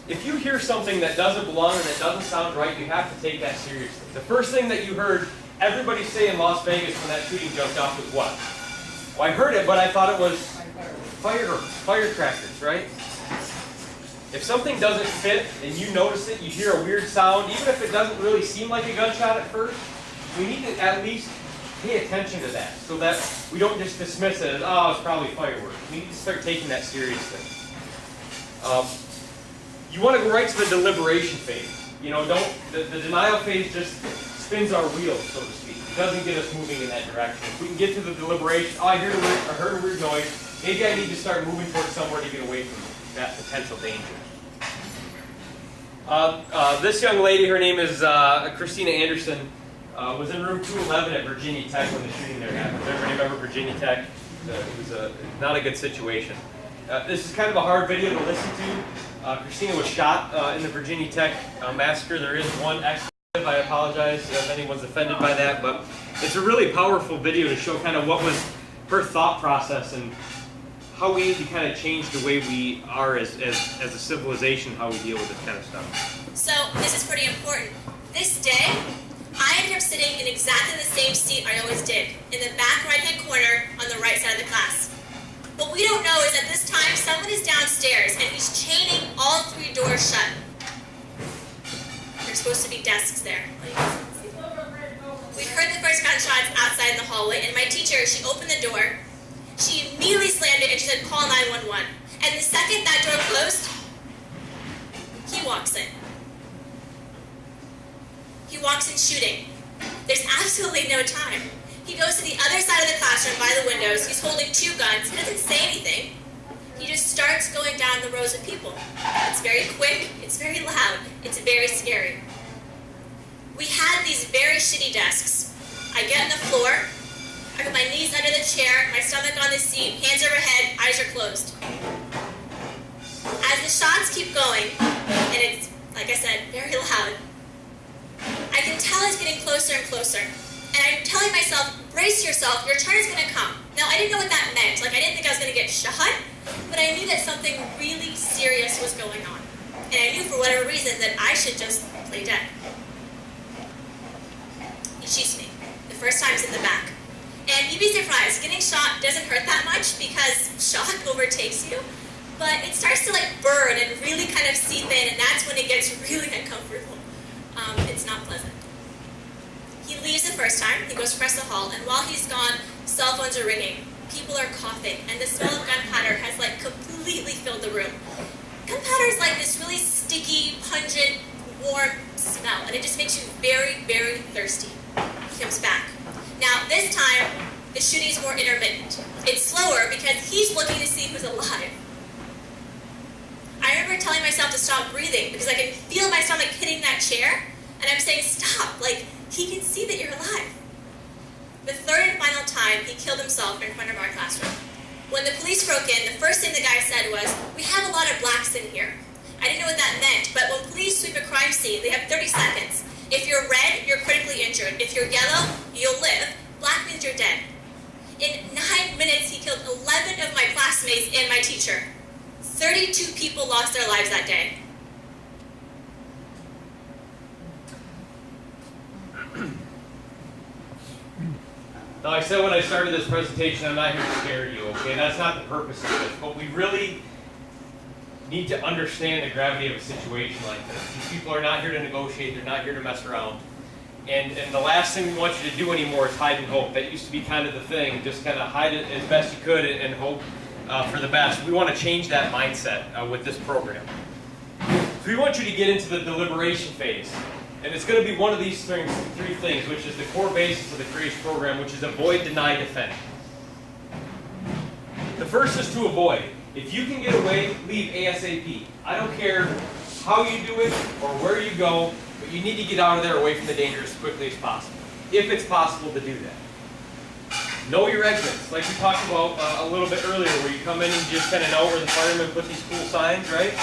If you hear something that doesn't belong and that doesn't sound right, you have to take that seriously. The first thing that you heard everybody say in Las Vegas when that shooting jumped off was what? Well, I heard it, but I thought it was firecrackers, right? If something doesn't fit and you notice it, you hear a weird sound, even if it doesn't really seem like a gunshot at first, we need to at least pay attention to that so that we don't just dismiss it as, oh, it's probably fireworks. We need to start taking that seriously. You want to go right to the deliberation phase. You know, the denial phase just spins our wheels, so to speak. It doesn't get us moving in that direction. If we can get to the deliberation, oh, I heard a weird noise, maybe I need to start moving towards somewhere to get away from that potential danger. This young lady, her name is Christina Anderson, was in room 211 at Virginia Tech when the shooting there happened. Does everybody remember Virginia Tech? It was not a good situation. This is kind of a hard video to listen to. Christina was shot in the Virginia Tech massacre. There is one expletive. I apologize if anyone's offended by that, but It's a really powerful video to show kind of what was her thought process and how we need to kind of change the way we are as a civilization, how we deal with this kind of stuff. So this is pretty important. This day, I ended up sitting in exactly the same seat I always did, in the back right-hand corner on the right side of the class. What we don't know is at this time, someone is downstairs and he's chaining all 3 doors shut. There's supposed to be desks there. We heard the first gunshots outside in the hallway, and my teacher, she opened the door. She immediately slammed it and she said, "Call 911." And the second that door closed, he walks in. He walks in shooting. There's absolutely no time. He goes to the other side of the classroom by the windows. He's holding 2 guns. He doesn't say anything. He just starts going down the rows of people. It's very quick. It's very loud. It's very scary. We had these very shitty desks. I get on the floor. I put my knees under the chair, my stomach on the seat, hands overhead, eyes are closed. As the shots keep going, and it's, like I said, very loud, I can tell it's getting closer and closer. And I'm telling myself, brace yourself, your turn is going to come. Now, I didn't know what that meant. Like, I didn't think I was going to get shot, but I knew that something really serious was going on. And I knew for whatever reason that I should just play dead. He shoots me. The first time is in the back. And you'd be surprised, getting shot doesn't hurt that much because shock overtakes you. But it starts to like burn and really kind of seep in, and that's when it gets really uncomfortable. It's not pleasant. He leaves the first time, he goes across the hall, and while he's gone, cell phones are ringing, people are coughing, and the smell of gunpowder has like completely filled the room. Gunpowder is like this really sticky, pungent, warm smell, and it just makes you very, very thirsty. He comes back. Now, this time, the shooting is more intermittent. It's slower because he's looking to see who's alive. I remember telling myself to stop breathing because I can feel my stomach hitting that chair, and I'm saying, stop, like, he can see that you're alive. The third and final time, he killed himself in front of our classroom. When the police broke in, the first thing the guy said was, "We have a lot of blacks in here." I didn't know what that meant, but when police sweep a crime scene, they have 30 seconds. If you're red, you're critically injured. If you're yellow, you'll live. Black means you're dead. In 9 minutes, he killed 11 of my classmates and my teacher. 32 people lost their lives that day. Now, I said when I started this presentation, I'm not here to scare you, okay? That's not the purpose of this, but we really need to understand the gravity of a situation like this. These people are not here to negotiate, they're not here to mess around. And the last thing we want you to do anymore is hide and hope. That used to be kind of the thing, just kind of hide it as best you could and hope for the best. We want to change that mindset with this program. So we want you to get into the deliberation phase. And it's going to be one of these three things, which is the core basis of the CREATE program, which is avoid, deny, defend. The first is to avoid. If you can get away, leave ASAP. I don't care how you do it or where you go, but you need to get out of there away from the danger as quickly as possible, if it's possible to do that. Know your exits, like we talked about a little bit earlier, where you come in and you just kind of know where the firemen put these cool signs, right?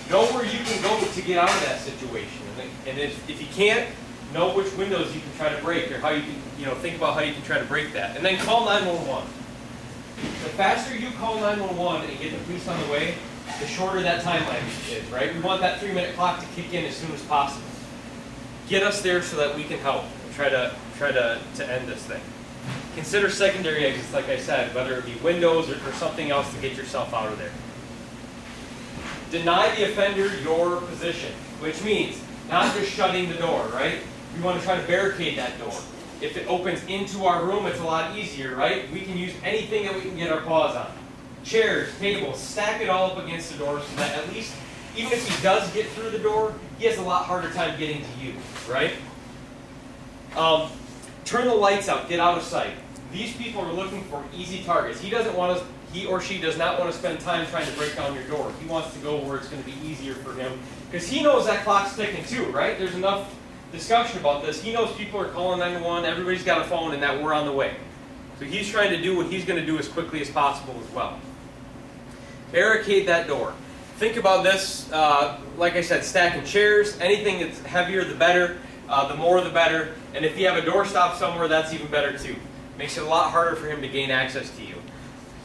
Know where you can go to get out of that situation. And if you can't, know which windows you can try to break, or how you can, think about how you can try to break that. And then call 911. The faster you call 911 and get the police on the way, the shorter that timeline is, right? We want that 3-minute clock to kick in as soon as possible. Get us there so that we can help and try to end this thing. Consider secondary exits, like I said, whether it be windows or something else to get yourself out of there. Deny the offender your position, which means not just shutting the door, right? We want to try to barricade that door. If it opens into our room, it's a lot easier, right? We can use anything that we can get our paws on. Chairs, tables, stack it all up against the door so that at least, even if he does get through the door, he has a lot harder time getting to you, right? Turn the lights out, get out of sight. These people are looking for easy targets. He or she does not want to spend time trying to break down your door. He wants to go where it's going to be easier for him, because he knows that clock's ticking too, right? There's enough discussion about this. He knows people are calling 911, everybody's got a phone, and that we're on the way. So he's trying to do what he's going to do as quickly as possible as well. Barricade that door. Think about this, like I said, stacking chairs, anything that's heavier the better. the more the better. And if you have a doorstop somewhere, that's even better too. Makes it a lot harder for him to gain access to you.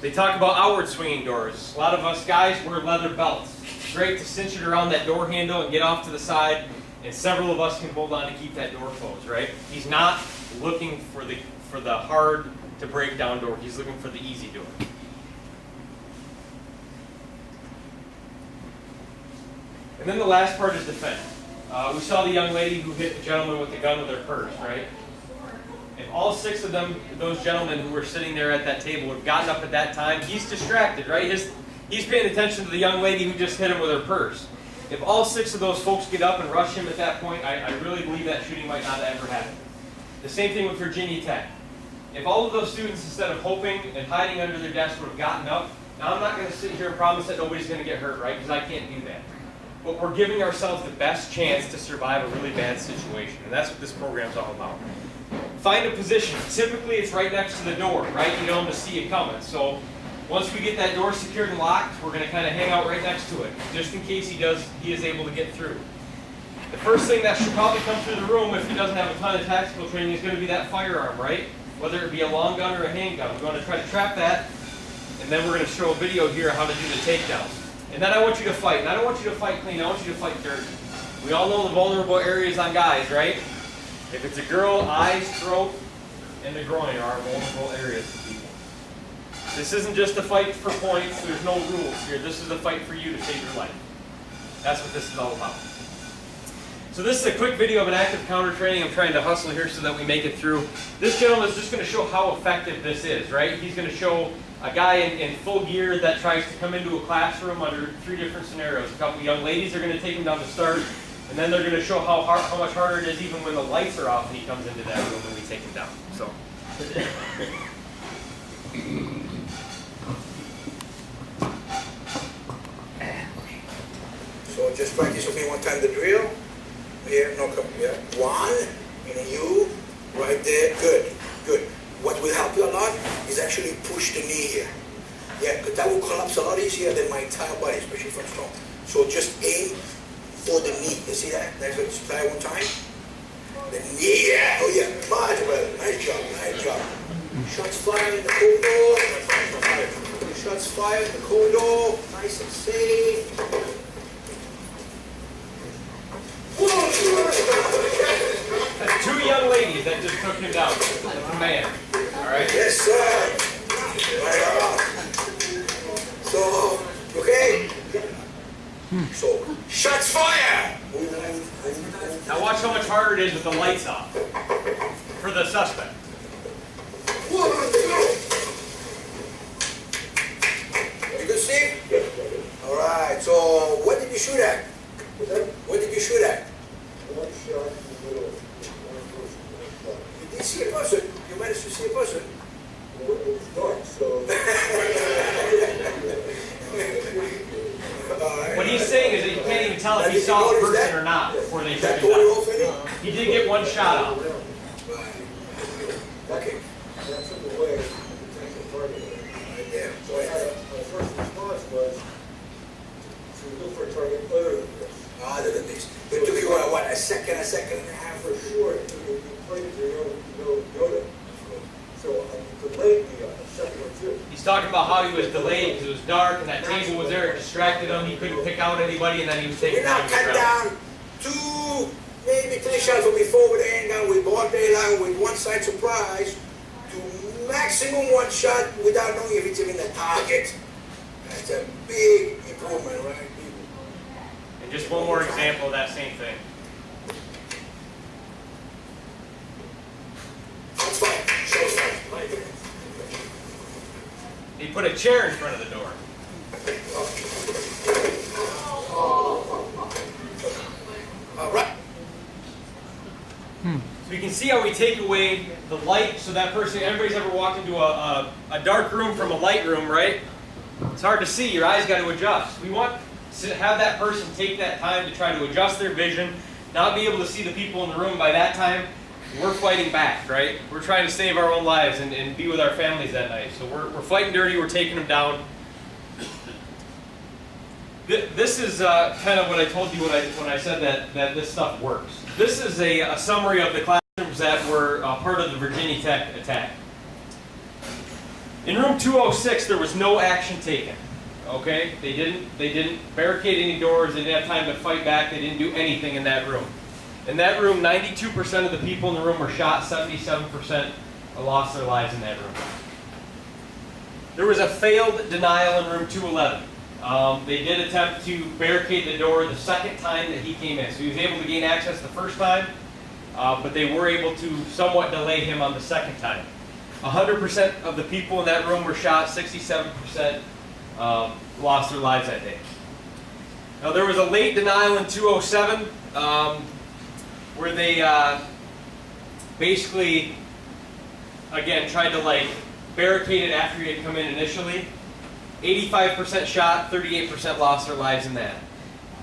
They talk about outward swinging doors. A lot of us guys wear leather belts. It's great to cinch it around that door handle and get off to the side, and several of us can hold on to keep that door closed, right? He's not looking for the hard to break down door. He's looking for the easy door. And then the last part is defend. We saw the young lady who hit the gentleman with the gun with her purse, right? If all 6 of them, those gentlemen who were sitting there at that table, would have gotten up at that time, he's distracted, right? He's paying attention to the young lady who just hit him with her purse. If all 6 of those folks get up and rush him at that point, I really believe that shooting might not have ever happened. The same thing with Virginia Tech. If all of those students, instead of hoping and hiding under their desk, would have gotten up, now I'm not going to sit here and promise that nobody's going to get hurt, right? Because I can't do that. But we're giving ourselves the best chance to survive a really bad situation, and that's what this program's all about. Find a position. Typically, it's right next to the door, right? You don't have to see it coming. So once we get that door secured and locked, we're going to kind of hang out right next to it, just in case he is able to get through. The first thing that should probably come through the room, if he doesn't have a ton of tactical training, is going to be that firearm, right? Whether it be a long gun or a handgun. We're going to try to trap that, and then we're going to show a video here of how to do the takedown. And then I want you to fight. And I don't want you to fight clean. I want you to fight dirty. We all know the vulnerable areas on guys, right? If it's a girl, eyes, throat, and the groin are vulnerable areas for people. This isn't just a fight for points. There's no rules here. This is a fight for you to save your life. That's what this is all about. So this is a quick video of an active counter training. I'm trying to hustle here so that we make it through. This gentleman is just going to show how effective this is, right? He's going to show a guy in full gear that tries to come into a classroom under 3 different scenarios. A couple young ladies are going to take him down to start, and then they're going to show how much harder it is even when the lights are off and he comes into that room and we take him down. So. So just practice with me one time the drill. Here, no, come here. 1, and you, right there. Good, good. What will help you a lot is actually push the knee here. Yeah, because that will collapse a lot easier than my entire body, especially if I'm strong. So just aim for the knee. You see that? Let's try one time. The knee, yeah. Oh yeah, much better. Nice job, nice job. Shots fired in the corridor. Shots fired in the corridor. Nice and safe. That's 2 young ladies that just took him down. That's a man. All right? Yes, sir. Right on. So, okay. So, shots fired. Now watch how much harder it is with the lights off for the suspect. You can see? All right. So, what did you shoot at? What did you shoot at? You did see a person. You managed to see a person. What he's saying is that you can't even tell if he saw a person or not before they shoot him down. He did get 1 shot off. Okay. That's in the way to protect the target. Right there. So my first response was to look for a target other than this. Other than this. It took you, what, a second and a half? For sure, you played Yoda. So I delayed the second or 2. He's talking about how he was delayed because it was dark and that table was there. It distracted him. He couldn't pick out anybody, and then he was We taken now down. cut down 2, maybe 3 shots from before with the handgun with broad daylight with one side surprise to maximum 1 shot without knowing if it's even a target. That's a big improvement, right? And just one more example of that same thing. Shots fired. Shots fired. He put a chair in front of the door. All right. So you can see how we take away the light so that person, everybody's ever walked into a dark room from a light room, right? It's hard to see, your eyes got to adjust. We want to have that person take that time to try to adjust their vision, not be able to see the people in the room. By that time, we're fighting back, right? We're trying to save our own lives and be with our families that night. So we're fighting dirty, we're taking them down. This is kind of what I told you when I said that this stuff works. This is a summary of the classrooms that were part of the Virginia Tech attack. In room 206, there was no action taken. Okay, they didn't barricade any doors. They didn't have time to fight back. They didn't do anything in that room. In that room, 92% of the people in the room were shot. 77% lost their lives in that room. There was a failed denial in room 211. They did attempt to barricade the door the second time that he came in. So he was able to gain access the first time, but they were able to somewhat delay him on the second time. 100% of the people in that room were shot. 67% lost their lives that day. Now there was a late denial in 207 where they basically, again, tried to barricade it after he had come in initially. 85% shot, 38% lost their lives in that.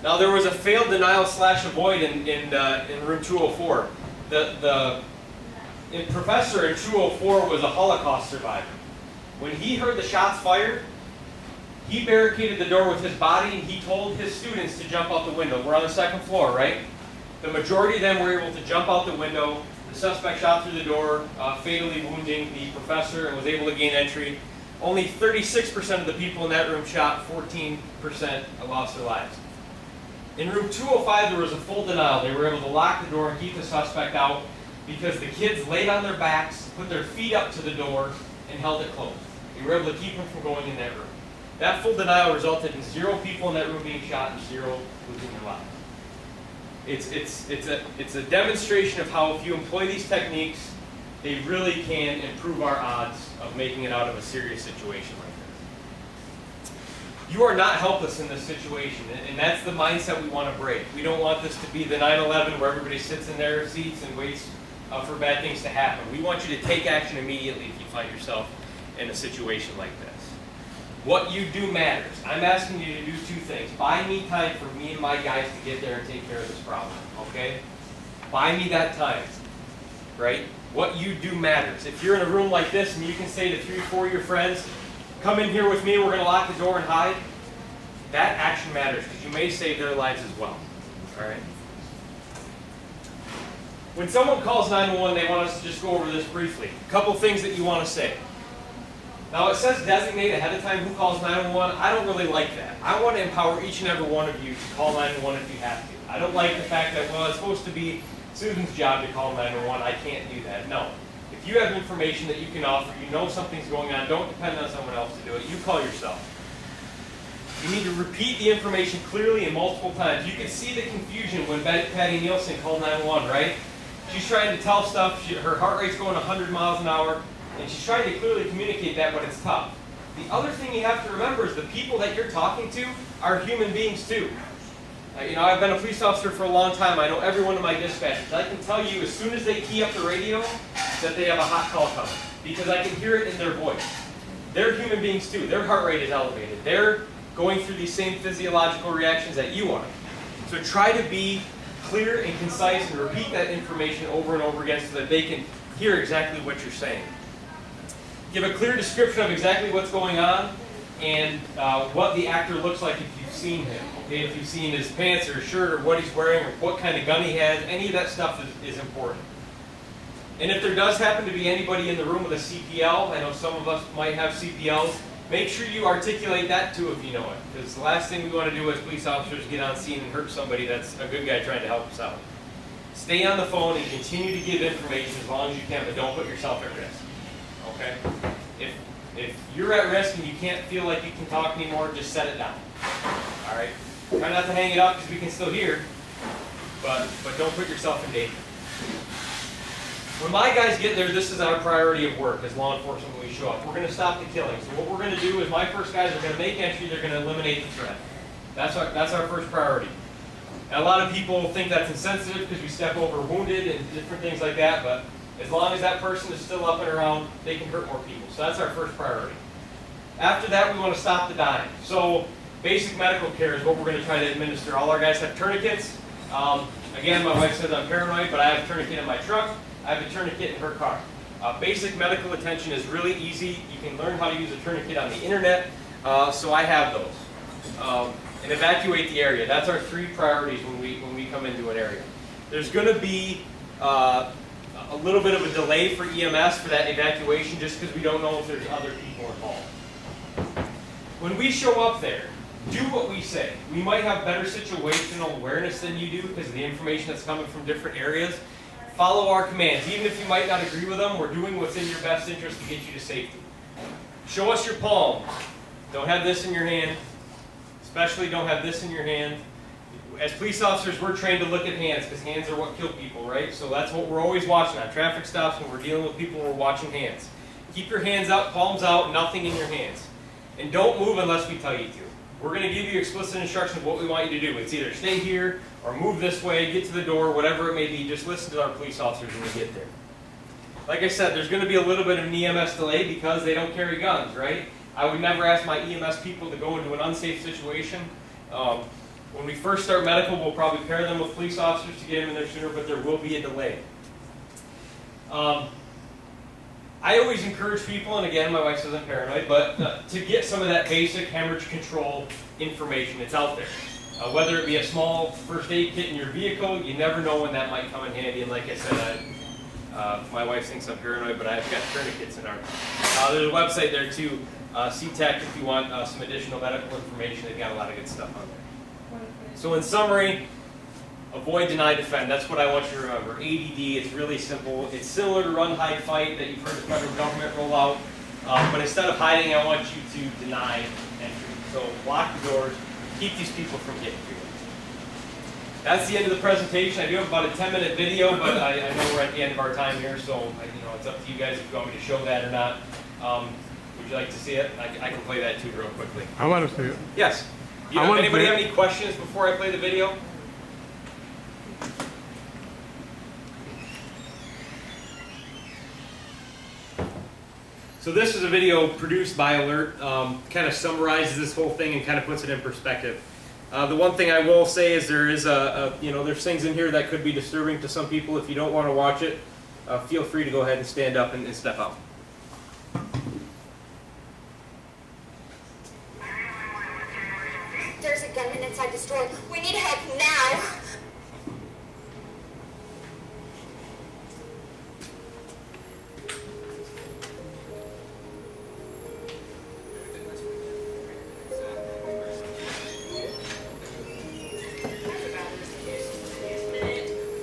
Now there was a failed denial / avoid in room 204. The professor in 204 was a Holocaust survivor. When he heard the shots fired, he barricaded the door with his body and he told his students to jump out the window. We're on the second floor, right? The majority of them were able to jump out the window. The suspect shot through the door, fatally wounding the professor, and was able to gain entry. Only 36% of the people in that room shot, 14% lost their lives. In room 205, there was a full denial. They were able to lock the door and keep the suspect out because the kids laid on their backs, put their feet up to the door, and held it closed. They were able to keep him from going in that room. That full denial resulted in 0 people in that room being shot and 0 losing their lives. It's a demonstration of how if you employ these techniques, they really can improve our odds of making it out of a serious situation like this. You are not helpless in this situation, and that's the mindset we want to break. We don't want this to be the 9/11 where everybody sits in their seats and waits for bad things to happen. We want you to take action immediately if you find yourself in a situation like this. What you do matters. I'm asking you to do 2 things. Buy me time for me and my guys to get there and take care of this problem, okay? Buy me that time, right? What you do matters. If you're in a room like this and you can say to 3 or 4 of your friends, come in here with me, we're going to lock the door and hide, that action matters because you may save their lives as well, all right? When someone calls 911, they want us to just go over this briefly. A couple things that you want to say. Now it says designate ahead of time who calls 911. I don't really like that. I want to empower each and every one of you to call 911 if you have to. I don't like the fact that, well, it's supposed to be Susan's job to call 911. I can't do that. No. If you have information that you can offer, you know something's going on, don't depend on someone else to do it. You call yourself. You need to repeat the information clearly and multiple times. You can see the confusion when Patty Nielsen called 911, right? She's trying to tell stuff. Her heart rate's going 100 miles an hour. And she's trying to clearly communicate that, but it's tough. The other thing you have to remember is the people that you're talking to are human beings too. I've been a police officer for a long time. I know every one of my dispatchers. I can tell you as soon as they key up the radio that they have a hot call coming because I can hear it in their voice. They're human beings too. Their heart rate is elevated. They're going through these same physiological reactions that you are. So try to be clear and concise and repeat that information over and over again so that they can hear exactly what you're saying. Give a clear description of exactly what's going on and what the actor looks like if you've seen him. Okay, if you've seen his pants or his shirt or what he's wearing or what kind of gun he has, any of that stuff is important. And if there does happen to be anybody in the room with a CPL, I know some of us might have CPLs, make sure you articulate that too if you know it. Because the last thing we want to do as police officers is get on scene and hurt somebody that's a good guy trying to help us out. Stay on the phone and continue to give information as long as you can, but don't put yourself at risk. Okay? If you're at risk and you can't feel like you can talk anymore, just set it down. All right? Try not to hang it up because we can still hear, but don't put yourself in danger. When my guys get there, this is our priority of work as law enforcement when we show up. We're going to stop the killing. So what we're going to do is my first guys are going to make entry. They're going to eliminate the threat. That's our first priority. And a lot of people think that's insensitive because we step over wounded and different things like that, but as long as that person is still up and around, they can hurt more people. So that's our first priority. After that, we want to stop the dying. So basic medical care is what we're going to try to administer. All our guys have tourniquets. Again, my wife says I'm paranoid, but I have a tourniquet in my truck. I have a tourniquet in her car. Basic medical attention is really easy. You can learn how to use a tourniquet on the internet, so I have those. and evacuate the area. That's our 3 priorities when we come into an area. There's going to be a little bit of a delay for EMS for that evacuation just because we don't know if there's other people involved. When we show up there, do what we say. We might have better situational awareness than you do because of the information that's coming from different areas. Follow our commands. Even if you might not agree with them, we're doing what's in your best interest to get you to safety. Show us your palm. Don't have this in your hand. Especially don't have this in your hand. As police officers, we're trained to look at hands because hands are what kill people, right? So that's what we're always watching on traffic stops. When we're dealing with people, we're watching hands. Keep your hands up, palms out, nothing in your hands. And don't move unless we tell you to. We're going to give you explicit instruction of what we want you to do. It's either stay here or move this way, get to the door, whatever it may be. Just listen to our police officers when we get there. Like I said, there's going to be a little bit of an EMS delay because they don't carry guns, right? I would never ask my EMS people to go into an unsafe situation. When we first start medical, we'll probably pair them with police officers to get them in there sooner, but there will be a delay. I always encourage people, and again, my wife says I'm paranoid, but to get some of that basic hemorrhage control information. It's out there. Whether it be a small first aid kit in your vehicle, you never know when that might come in handy. And like I said, my wife thinks I'm paranoid, but I've got tourniquets in our. There's a website there too, CTAC, if you want some additional medical information. They've got a lot of good stuff on there. So in summary, avoid, deny, defend. That's what I want you to remember. ADD, it's really simple. It's similar to run, hide, fight that you've heard the federal government roll out. But instead of hiding, I want you to deny entry. So lock the doors, keep these people from getting through. That's the end of the presentation. I do have about a 10-minute video, but I know we're at the end of our time here, so it's up to you guys if you want me to show that or not. Would you like to see it? I can play that too real quickly. I want to see it. Yes. Anybody have any questions before I play the video? So this is a video produced by Alert, kind of summarizes this whole thing and kind of puts it in perspective. The one thing I will say is there is there's things in here that could be disturbing to some people. If you don't want to watch it, feel free to go ahead and stand up and step out. There's a gunman inside the store. We need help now.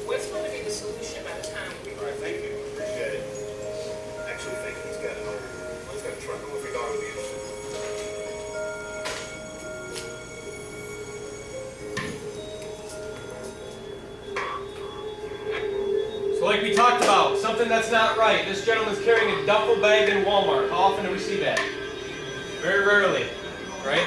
What's going to be the solution by the time we All right, thank you. Appreciate it. Actually think he's got it over. He's got a truck over. If your dog would be interested. So like we talked about, something that's not right. This gentleman's carrying a duffel bag in Walmart. How often do we see that? Very rarely, right?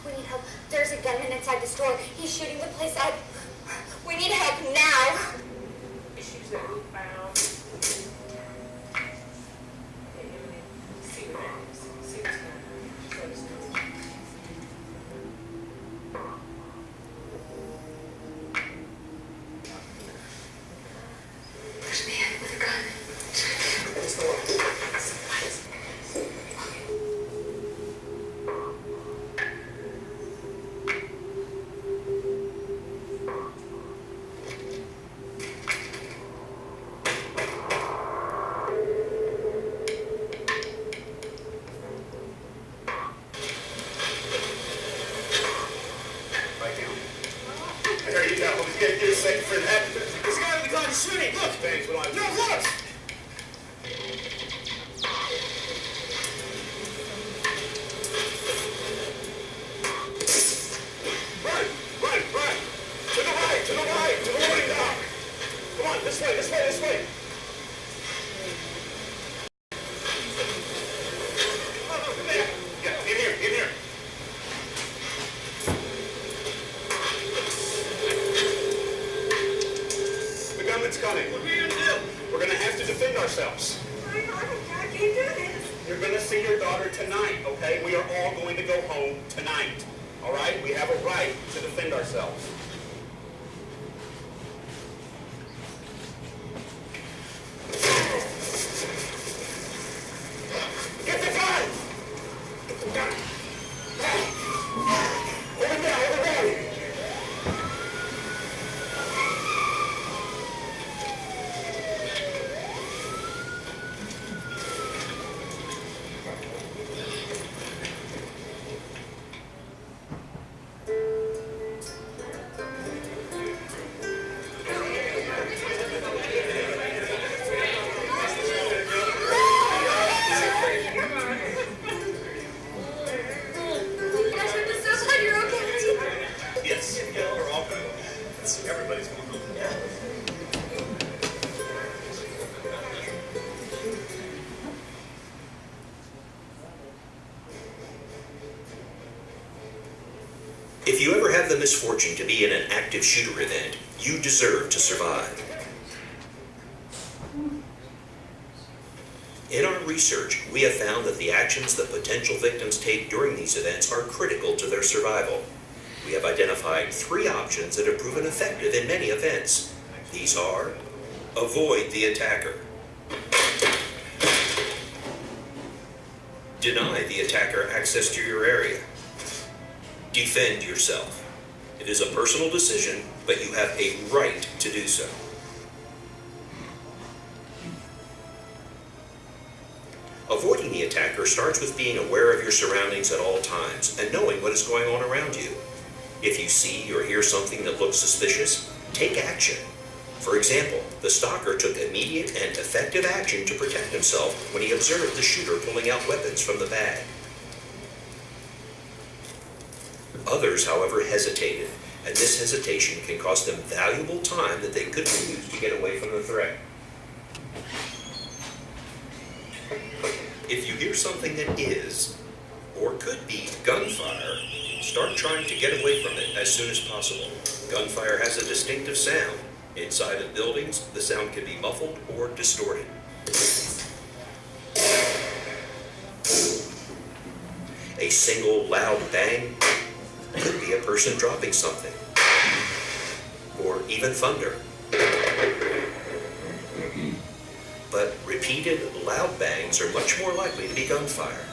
We need help. There's a gunman inside the store. He's shooting the place up. We need help now. issues that we found? Okay, Emily, see what happens. See what's going on. Just let us know. There's a man with a gun. There you go. You're safe for that. There's a guy with a gun shooting. Look. Thanks. We don't have to. No, look. Run. on, this way, this way, this way. Yeah, in here, in here. The gunman's coming. What are we gonna do? We're gonna have to defend ourselves. I can't do this. You're gonna see your daughter tonight, okay? We are all going to go home tonight. All right? We have a right to defend ourselves. Get the gun! Get the gun! Over there, over there! Asher, just so glad you're okay. Yes, yeah, we're all good. Everybody's going home. If you ever have the misfortune to be in an active shooter event, you deserve to survive. In our research, we have found that the actions that potential victims take during these events are critical to their survival. We have identified 3 options that have proven effective in many events. These are: avoid the attacker, deny the attacker access to your area, defend yourself. It is a personal decision, but you have a right to do so. Avoiding the attacker starts with being aware of your surroundings at all times and knowing what is going on around you. If you see or hear something that looks suspicious, take action. For example, the stalker took immediate and effective action to protect himself when he observed the shooter pulling out weapons from the bag. Others, however, hesitated, and this hesitation can cost them valuable time that they could have used to get away from the threat. If you hear something that is, or could be, gunfire, start trying to get away from it as soon as possible. Gunfire has a distinctive sound. Inside of buildings, the sound can be muffled or distorted. A single loud bang could be a person dropping something, or even thunder. But repeated loud bangs are much more likely to be gunfire.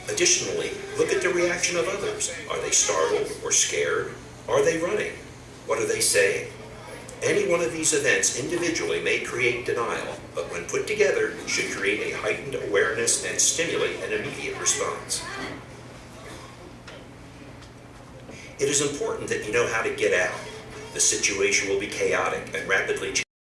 Additionally, look at the reaction of others. Are they startled or scared? Are they running? What are they saying? Any one of these events individually may create denial, but when put together, should create a heightened awareness and stimulate an immediate response. It is important that you know how to get out. The situation will be chaotic and rapidly changing.